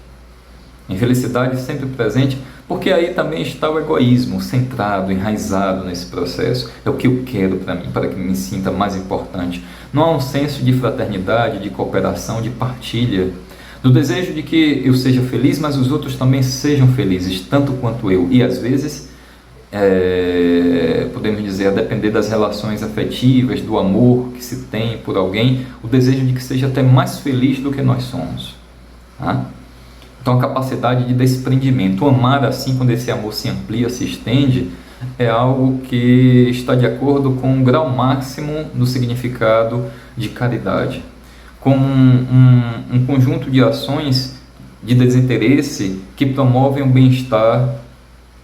Infelicidade sempre presente, porque aí também está o egoísmo centrado, enraizado nesse processo. É o que eu quero para mim, para que me sinta mais importante. Não há um senso de fraternidade, de cooperação, de partilha, do desejo de que eu seja feliz, mas os outros também sejam felizes, tanto quanto eu. E às vezes, podemos dizer, a depender das relações afetivas, do amor que se tem por alguém, o desejo de que seja até mais feliz do que nós somos. Tá? Então a capacidade de desprendimento, amar assim, quando esse amor se amplia, se estende, é algo que está de acordo com o grau máximo do significado de caridade, como um conjunto de ações de desinteresse que promovem o bem-estar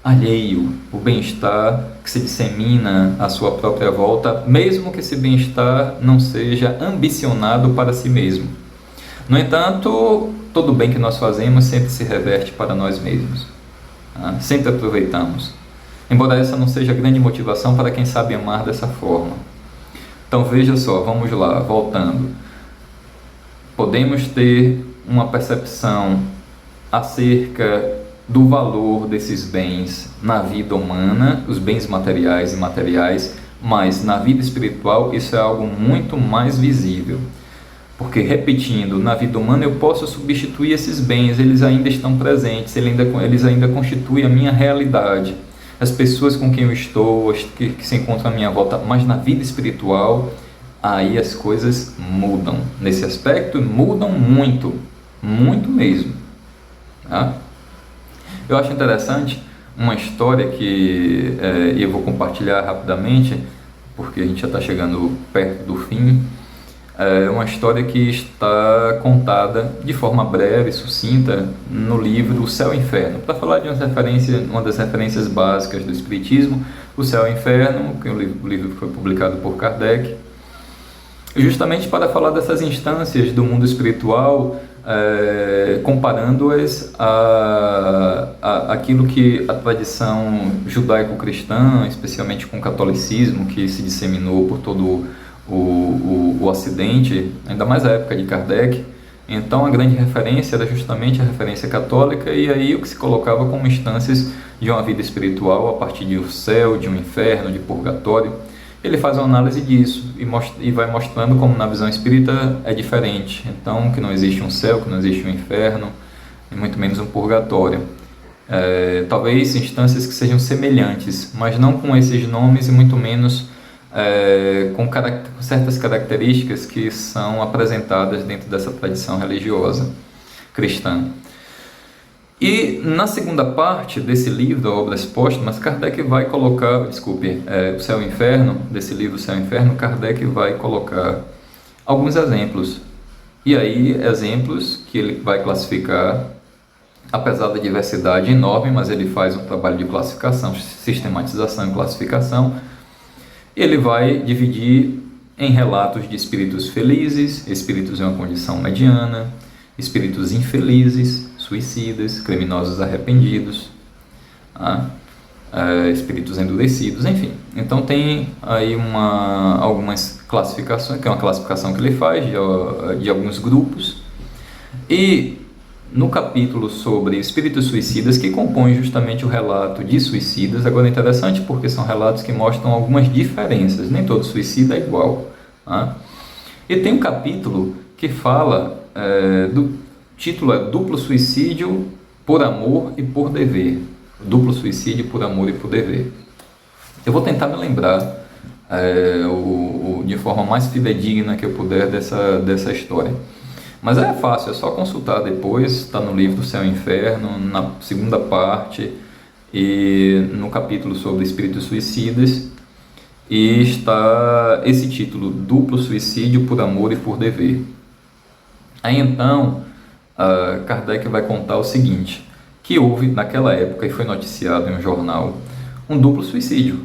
alheio, o bem-estar que se dissemina à sua própria volta, mesmo que esse bem-estar não seja ambicionado para si mesmo. No entanto, todo bem que nós fazemos sempre se reverte para nós mesmos. Tá? Sempre aproveitamos. Embora essa não seja a grande motivação para quem sabe amar dessa forma. Então veja só, vamos lá, voltando. Podemos ter uma percepção acerca do valor desses bens na vida humana, os bens materiais e imateriais, mas na vida espiritual isso é algo muito mais visível. Porque, repetindo, na vida humana eu posso substituir esses bens, eles ainda estão presentes, eles ainda constituem a minha realidade, as pessoas com quem eu estou, que se encontram à minha volta, mas na vida espiritual, aí as coisas mudam. Nesse aspecto, mudam muito, muito mesmo. Tá? Eu acho interessante uma história que eu vou compartilhar rapidamente, porque a gente já está chegando perto do fim. É uma história que está contada de forma breve e sucinta no livro O Céu e o Inferno. Para falar de uma das referências básicas do Espiritismo, O Céu e o Inferno, que o livro foi publicado por Kardec, justamente para falar dessas instâncias do mundo espiritual, comparando-as àquilo que a tradição judaico-cristã, especialmente com o catolicismo, que se disseminou por todo o Ocidente, ainda mais a época de Kardec. Então a grande referência era justamente a referência católica, e aí o que se colocava como instâncias de uma vida espiritual a partir de um céu, de um inferno, de purgatório. Ele faz uma análise disso e vai mostrando como na visão espírita é diferente. Então que não existe um céu, que não existe um inferno, e muito menos um purgatório. Talvez instâncias que sejam semelhantes, mas não com esses nomes e muito menos com certas características que são apresentadas dentro dessa tradição religiosa cristã. E na segunda parte desse livro, Obras Póstumas, Kardec vai colocar, o Céu e o Inferno, desse livro, O Céu e o Inferno, Kardec vai colocar alguns exemplos. E aí, exemplos que ele vai classificar, apesar da diversidade enorme, mas ele faz um trabalho de classificação, sistematização e classificação. Ele vai dividir em relatos de espíritos felizes, espíritos em uma condição mediana, espíritos infelizes, suicidas, criminosos arrependidos, espíritos endurecidos, enfim. Então tem aí algumas classificações, que é uma classificação que ele faz de alguns grupos. E no capítulo sobre espíritos suicidas, que compõe justamente o relato de suicidas, agora é interessante porque são relatos que mostram algumas diferenças, nem todo suicida é igual. E tem um capítulo que fala título é Duplo Suicídio por Amor e por Dever. Duplo Suicídio por Amor e por Dever. Eu vou tentar me lembrar de forma mais fidedigna que eu puder dessa história. Mas é fácil, é só consultar depois, está no livro do Céu e Inferno, na segunda parte, e no capítulo sobre espíritos suicidas, e está esse título, Duplo Suicídio por Amor e por Dever. Aí então, Kardec vai contar o seguinte, que houve naquela época, e foi noticiado em um jornal, um duplo suicídio,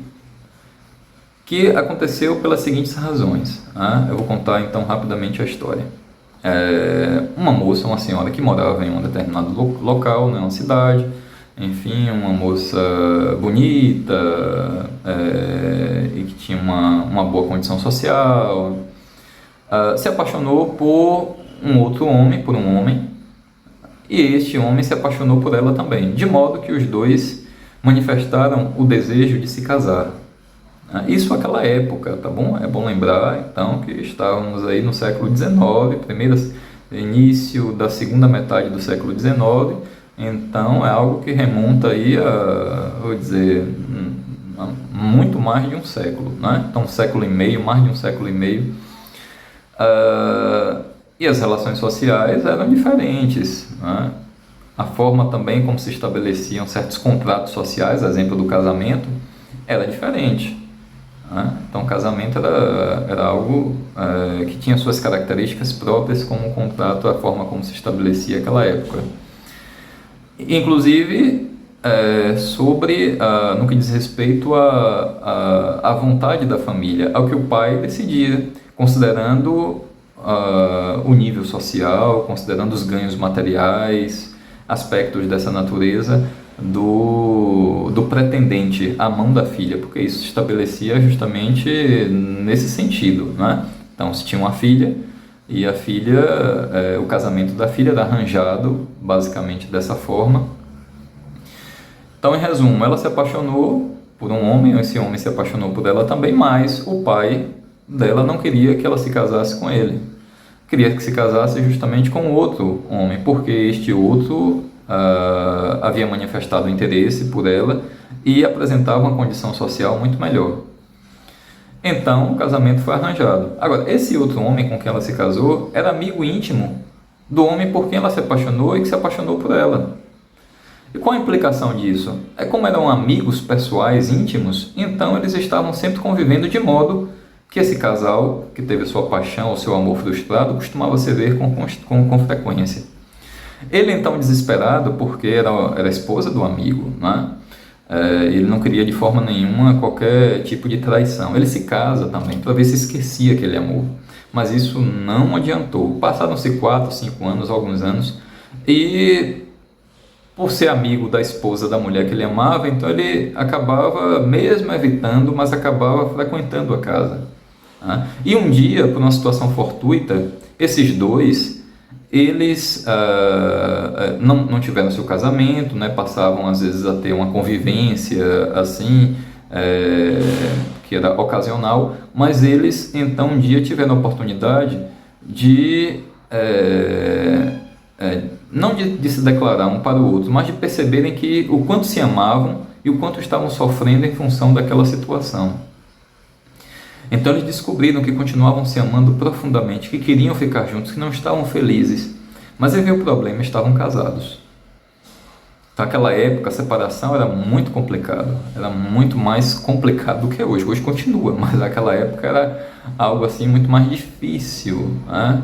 que aconteceu pelas seguintes razões. Eu vou contar então rapidamente a história. Uma moça, uma senhora que morava em um determinado local, né, uma cidade, enfim, uma moça bonita e que tinha uma boa condição social, se apaixonou por um outro homem, por um homem, e este homem se apaixonou por ela também, de modo que os dois manifestaram o desejo de se casar. Isso naquela época, tá bom? É bom lembrar, então, que estávamos aí no século XIX, início da segunda metade do século XIX, então é algo que remonta aí vou dizer, muito mais de um século, né? Então, um século e meio, mais de um século e meio. E as relações sociais eram diferentes, né? A forma também como se estabeleciam certos contratos sociais, exemplo do casamento, era diferente. Então, o casamento era algo que tinha suas características próprias como um contrato, a forma como se estabelecia naquela época. Inclusive, no que diz respeito à vontade da família, ao que o pai decidia, considerando o nível social, considerando os ganhos materiais, aspectos dessa natureza, do pretendente à mão da filha, porque isso se estabelecia justamente nesse sentido, né? Então, se tinha uma filha, e a filha, o casamento da filha era arranjado basicamente dessa forma. Então, em resumo, ela se apaixonou por um homem, esse homem se apaixonou por ela também, mas o pai dela não queria que ela se casasse com ele, queria que se casasse justamente com outro homem, porque este outro havia manifestado interesse por ela e apresentava uma condição social muito melhor. Então, o casamento foi arranjado. Agora, esse outro homem com quem ela se casou era amigo íntimo do homem por quem ela se apaixonou e que se apaixonou por ela. E qual a implicação disso? Como eram amigos pessoais íntimos, então eles estavam sempre convivendo de modo que esse casal, que teve sua paixão ou seu amor frustrado, costumava se ver com frequência. Ele então desesperado, porque era a esposa do amigo, né? Ele não queria de forma nenhuma qualquer tipo de traição. Ele se casa também para ver se esquecia aquele amor, mas isso não adiantou. Passaram-se 4, 5 anos, alguns anos, e por ser amigo da esposa da mulher que ele amava, então ele acabava, mesmo evitando, mas acabava frequentando a casa, né? E um dia, por uma situação fortuita, esses dois, eles não tiveram seu casamento, né? Passavam às vezes a ter uma convivência assim, que era ocasional, mas eles então um dia tiveram a oportunidade de não de se declarar um para o outro, mas de perceberem que o quanto se amavam e o quanto estavam sofrendo em função daquela situação. Então eles descobriram que continuavam se amando profundamente, que queriam ficar juntos, que não estavam felizes, mas aí veio o problema, estavam casados. Então naquela época a separação era muito complicado, era muito mais complicado do que hoje. Hoje continua, mas naquela época era algo assim muito mais difícil, né?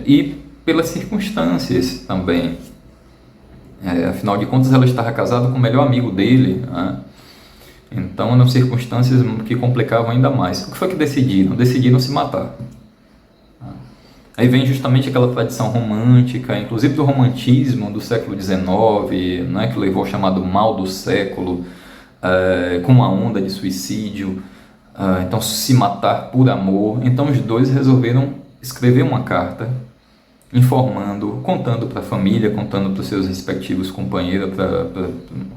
E pelas circunstâncias também. Afinal de contas ela estava casada com o melhor amigo dele, né? Então eram circunstâncias que complicavam ainda mais. O que foi que decidiram? Decidiram se matar. Aí vem justamente aquela tradição romântica, inclusive do romantismo do século XIX, né, que levou ao chamado mal do século, com uma onda de suicídio, então se matar por amor. Então os dois resolveram escrever uma carta informando, contando para a família, contando para os seus respectivos companheiros,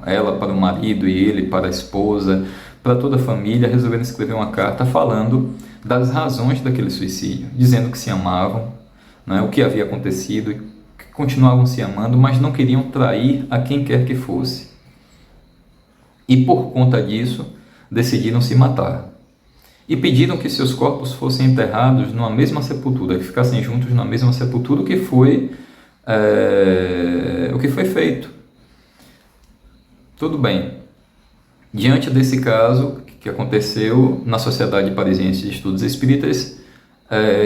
ela para o marido e ele para a esposa, para toda a família, resolveram escrever uma carta falando das razões daquele suicídio, dizendo que se amavam, né, o que havia acontecido, que continuavam se amando, mas não queriam trair a quem quer que fosse. E por conta disso, decidiram se matar. E pediram que seus corpos fossem enterrados numa mesma sepultura, que ficassem juntos na mesma sepultura, o que foi feito. Tudo bem. Diante desse caso que aconteceu na Sociedade Parisiense de Estudos Espíritas,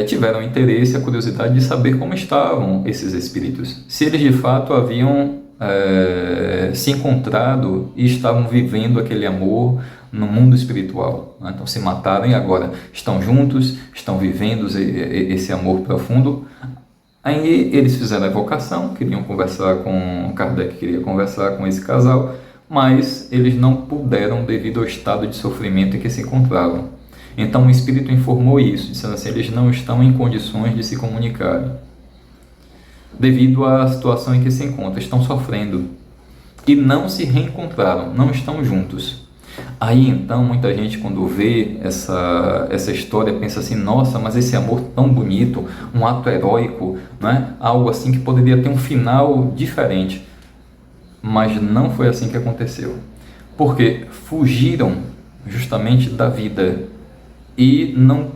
tiveram interesse, a curiosidade de saber como estavam esses espíritos. Se eles de fato haviam se encontrado e estavam vivendo aquele amor no mundo espiritual, né? Então se mataram e agora estão juntos, estão vivendo esse amor profundo. Aí eles fizeram a evocação, queriam conversar com Kardec, queria conversar com esse casal, mas eles não puderam devido ao estado de sofrimento em que se encontravam. Então o Espírito informou isso, dizendo assim, eles não estão em condições de se comunicarem, devido à situação em que se encontram, estão sofrendo e não se reencontraram, não estão juntos. Aí então muita gente, quando vê essa história, pensa assim, nossa, mas esse amor tão bonito, um ato heróico, né? Algo assim que poderia ter um final diferente. Mas não foi assim que aconteceu, porque fugiram justamente da vida e não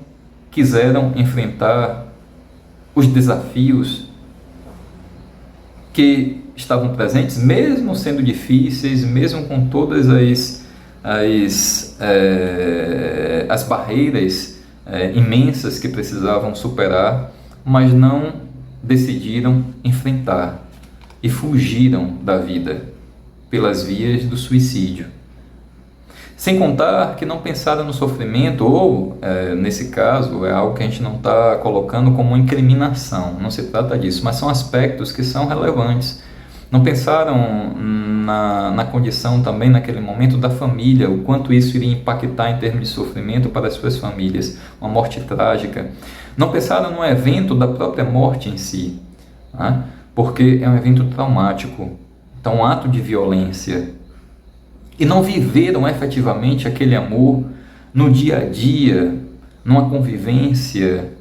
quiseram enfrentar os desafios que estavam presentes, mesmo sendo difíceis, mesmo com todas as barreiras imensas que precisavam superar, mas não decidiram enfrentar e fugiram da vida pelas vias do suicídio. Sem contar que não pensaram no sofrimento, ou, nesse caso, é algo que a gente não está colocando como uma incriminação, não se trata disso, mas são aspectos que são relevantes. Não pensaram na condição também, naquele momento, da família, o quanto isso iria impactar em termos de sofrimento para as suas famílias, uma morte trágica. Não pensaram no evento da própria morte em si, né? Porque é um evento traumático, então um ato de violência. E não viveram efetivamente aquele amor no dia a dia, numa convivência,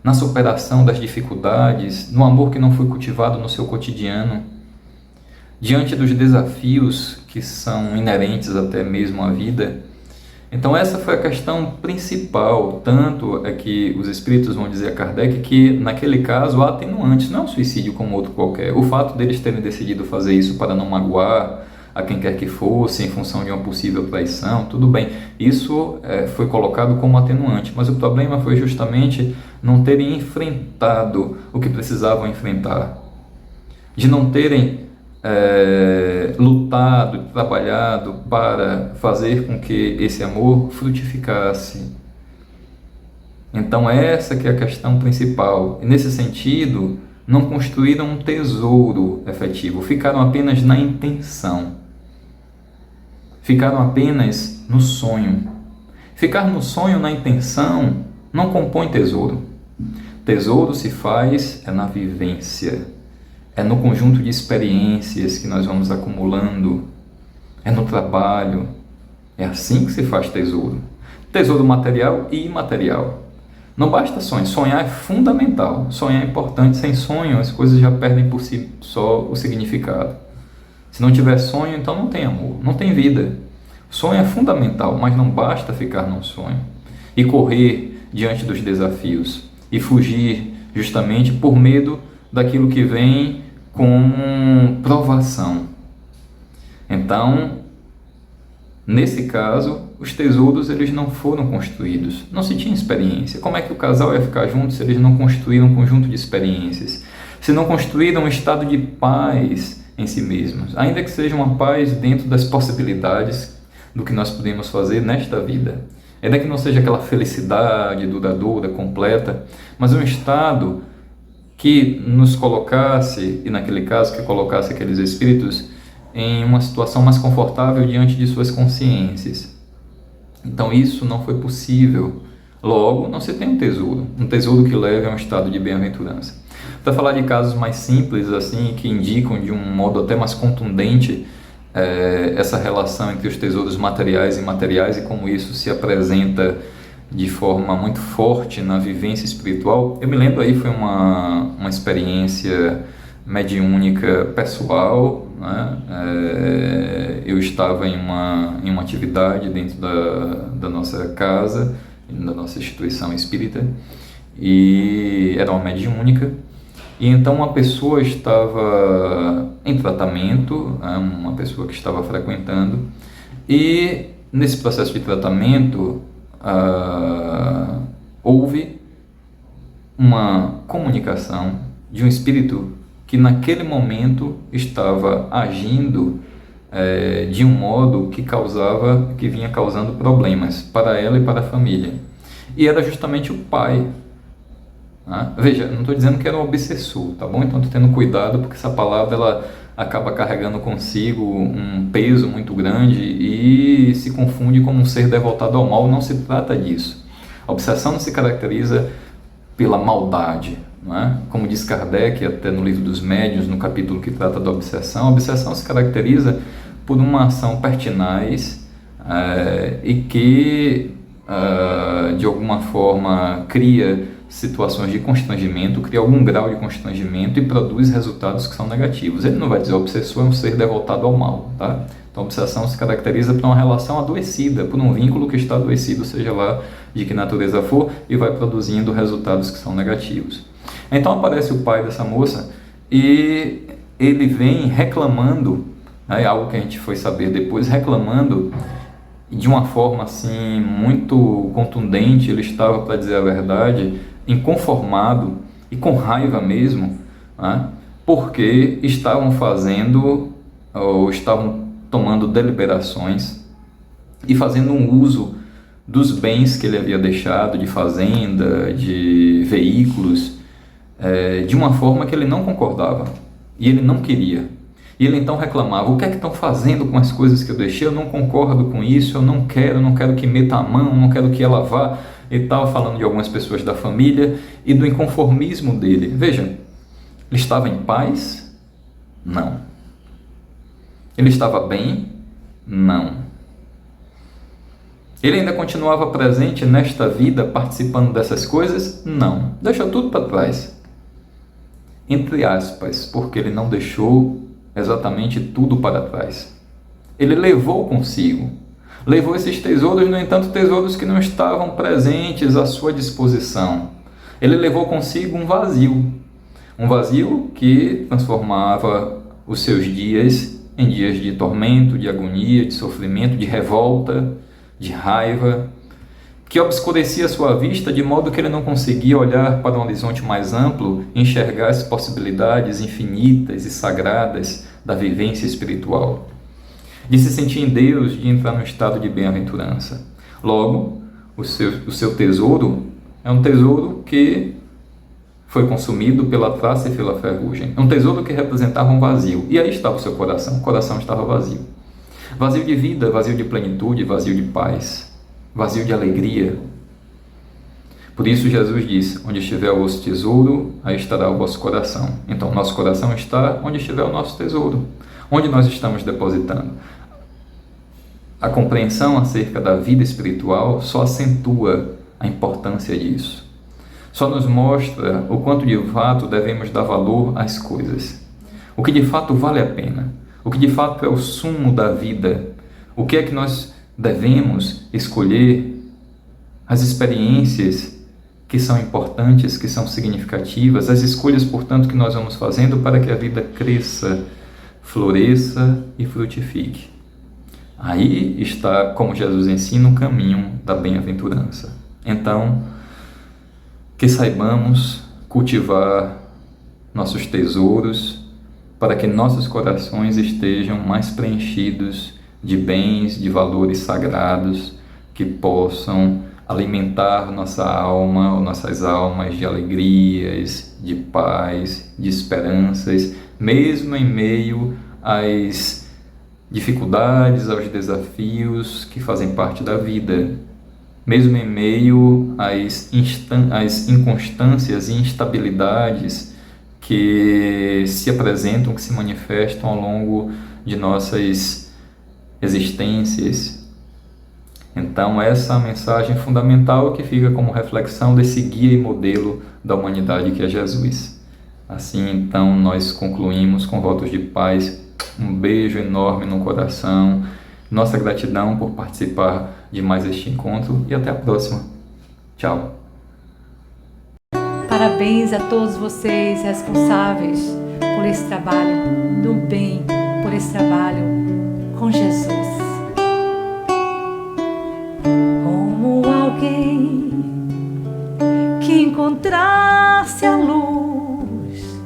na superação das dificuldades, no amor que não foi cultivado no seu cotidiano. Diante dos desafios que são inerentes até mesmo à vida. Então essa foi a questão principal, tanto é que os espíritos vão dizer a Kardec que naquele caso há atenuantes, não é um suicídio como outro qualquer. O fato deles terem decidido fazer isso para não magoar a quem quer que fosse, em função de uma possível traição, tudo bem, isso foi colocado como atenuante, mas o problema foi justamente não terem enfrentado o que precisavam enfrentar, de não terem lutado, trabalhado para fazer com que esse amor frutificasse. Então essa que é a questão principal. E nesse sentido, não construíram um tesouro efetivo, ficaram apenas na intenção, ficaram apenas no sonho. Ficar no sonho, na intenção, não compõe tesouro. Tesouro se faz na vivência, é no conjunto de experiências que nós vamos acumulando, é no trabalho, é assim que se faz tesouro. Tesouro material e imaterial. Não basta sonhar, sonhar é fundamental, sonhar é importante, sem sonho as coisas já perdem por si só o significado. Se não tiver sonho, então não tem amor, não tem vida. Sonho é fundamental, mas não basta ficar num sonho e correr diante dos desafios e fugir justamente por medo daquilo que vem com provação. Então, nesse caso, os tesouros eles não foram construídos, não se tinha experiência. Como é que o casal ia ficar junto se eles não construíram um conjunto de experiências? Se não construíram um estado de paz em si mesmos, ainda que seja uma paz dentro das possibilidades do que nós podemos fazer nesta vida. Ainda que não seja aquela felicidade duradoura, completa, mas um estado que nos colocasse, e naquele caso que colocasse aqueles espíritos em uma situação mais confortável diante de suas consciências. Então isso não foi possível. Logo, não se tem um tesouro que leve a um estado de bem-aventurança. Para falar de casos mais simples, assim, que indicam de um modo até mais contundente essa relação entre os tesouros materiais e imateriais e como isso se apresenta de forma muito forte na vivência espiritual. Eu me lembro aí, foi uma experiência mediúnica pessoal, né? Eu estava em uma atividade dentro da nossa casa, da nossa instituição espírita, e era uma mediúnica, e então uma pessoa estava em tratamento, né? Uma pessoa que estava frequentando, e nesse processo de tratamento houve uma comunicação de um espírito que naquele momento estava agindo de um modo que vinha causando problemas para ela e para a família. E era justamente o pai. Né? Veja, não estou dizendo que era um obsessor, tá bom? Então estou tendo cuidado, porque essa palavra ela acaba carregando consigo um peso muito grande e se confunde como um ser devotado ao mal. Não se trata disso. A obsessão não se caracteriza pela maldade, não é? Como diz Kardec, até no livro dos Médiuns, no capítulo que trata da obsessão, a obsessão se caracteriza por uma ação pertinaz e que, de alguma forma, cria situações de constrangimento, cria algum grau de constrangimento e produz resultados que são negativos. Ele não vai dizer que o obsessor é um ser devotado ao mal, tá? Então a obsessão se caracteriza por uma relação adoecida, por um vínculo que está adoecido, seja lá de que natureza for, e vai produzindo resultados que são negativos. Então aparece o pai dessa moça e ele vem reclamando, né, algo que a gente foi saber depois, reclamando de uma forma assim muito contundente. Ele estava, para dizer a verdade, inconformado e com raiva mesmo, né, porque estavam fazendo ou estavam tomando deliberações e fazendo um uso dos bens que ele havia deixado, de fazenda, de veículos, de uma forma que ele não concordava e ele não queria. E ele então reclamava: o que é que estão fazendo com as coisas que eu deixei? Eu não concordo com isso, eu não quero que meta a mão, não quero que ela vá. Ele estava falando de algumas pessoas da família e do inconformismo dele. Veja, ele estava em paz? Não. Ele estava bem? Não. Ele ainda continuava presente nesta vida, participando dessas coisas? Não. Deixou tudo para trás. Entre aspas, porque ele não deixou exatamente tudo para trás. Ele levou consigo. Levou esses tesouros, no entanto, tesouros que não estavam presentes à sua disposição. Ele levou consigo um vazio. Um vazio que transformava os seus dias em dias de tormento, de agonia, de sofrimento, de revolta, de raiva, que obscurecia sua vista de modo que ele não conseguia olhar para um horizonte mais amplo e enxergar as possibilidades infinitas e sagradas da vivência espiritual, de se sentir em Deus, de entrar num estado de bem-aventurança. Logo, o seu tesouro é um tesouro que foi consumido pela traça e pela ferrugem. É um tesouro que representava um vazio. E aí estava o seu coração. O coração estava vazio. Vazio de vida, vazio de plenitude, vazio de paz, vazio de alegria. Por isso Jesus diz: onde estiver o vosso tesouro, aí estará o vosso coração. Então, nosso coração está onde estiver o nosso tesouro, onde nós estamos depositando. A compreensão acerca da vida espiritual só acentua a importância disso. Só nos mostra o quanto de fato devemos dar valor às coisas. O que de fato vale a pena. O que de fato é o sumo da vida. O que é que nós devemos escolher. As experiências que são importantes, que são significativas, as escolhas, portanto, que nós vamos fazendo para que a vida cresça, floresça e frutifique. Aí está, como Jesus ensina, o caminho da bem-aventurança. Então, que saibamos cultivar nossos tesouros para que nossos corações estejam mais preenchidos de bens, de valores sagrados que possam alimentar nossa alma ou nossas almas de alegrias, de paz, de esperanças, mesmo em meio às dificuldades, aos desafios que fazem parte da vida, mesmo em meio às inconstâncias e instabilidades que se apresentam, que se manifestam ao longo de nossas existências. Então essa é a mensagem fundamental que fica como reflexão desse guia e modelo da humanidade que é Jesus. Assim, então, nós concluímos com votos de paz. Um beijo enorme no coração. Nossa gratidão por participar de mais este encontro e até a próxima. Tchau. Parabéns a todos vocês responsáveis por esse trabalho do bem, por esse trabalho com Jesus. Como alguém que encontrasse a luz,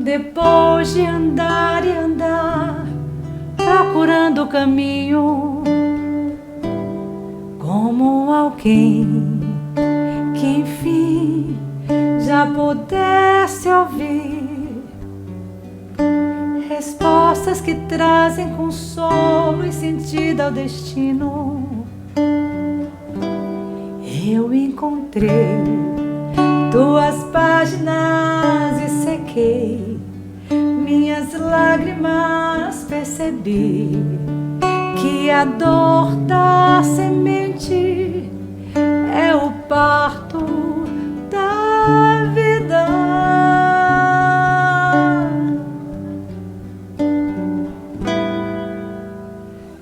depois de andar e andar, procurando o caminho. Como alguém que enfim já pudesse ouvir respostas que trazem consolo e sentido ao destino. Eu encontrei tuas páginas e sequei minhas lágrimas, percebi que a dor da semente é o parto da vida.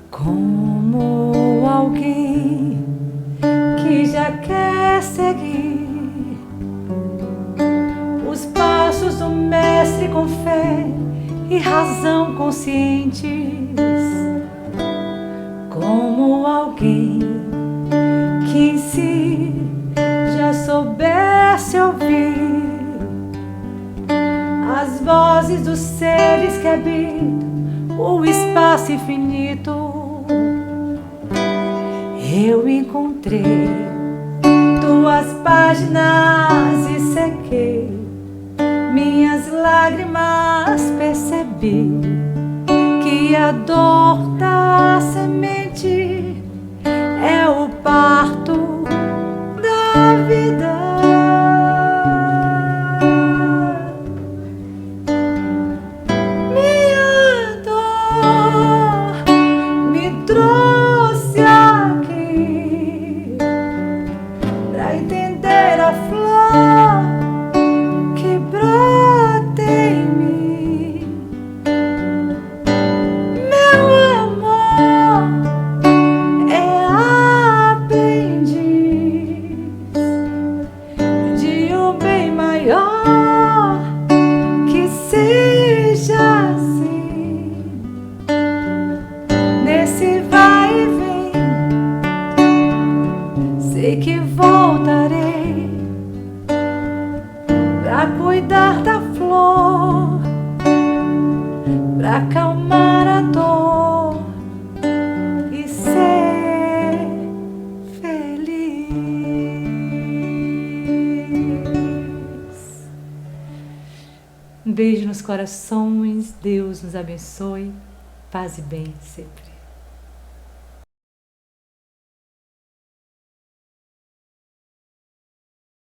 Como alguém que já quer seguir os passos do Mestre com fé e razão conscientes. Como alguém que em si já soubesse ouvir as vozes dos seres que habitam o espaço infinito. Eu encontrei tuas páginas e sequei minhas lágrimas, percebi que a dor da semente é o parto da vida. Minha dor me trouxe aqui pra entender a flor que brota em mim. Meu amor é aprendiz de um bem maior, que seja assim. Nesse vai e vem, sei que voltarei pra cuidar da flor, pra acalmar a dor e ser feliz. Um beijo nos corações, Deus nos abençoe, paz e bem sempre.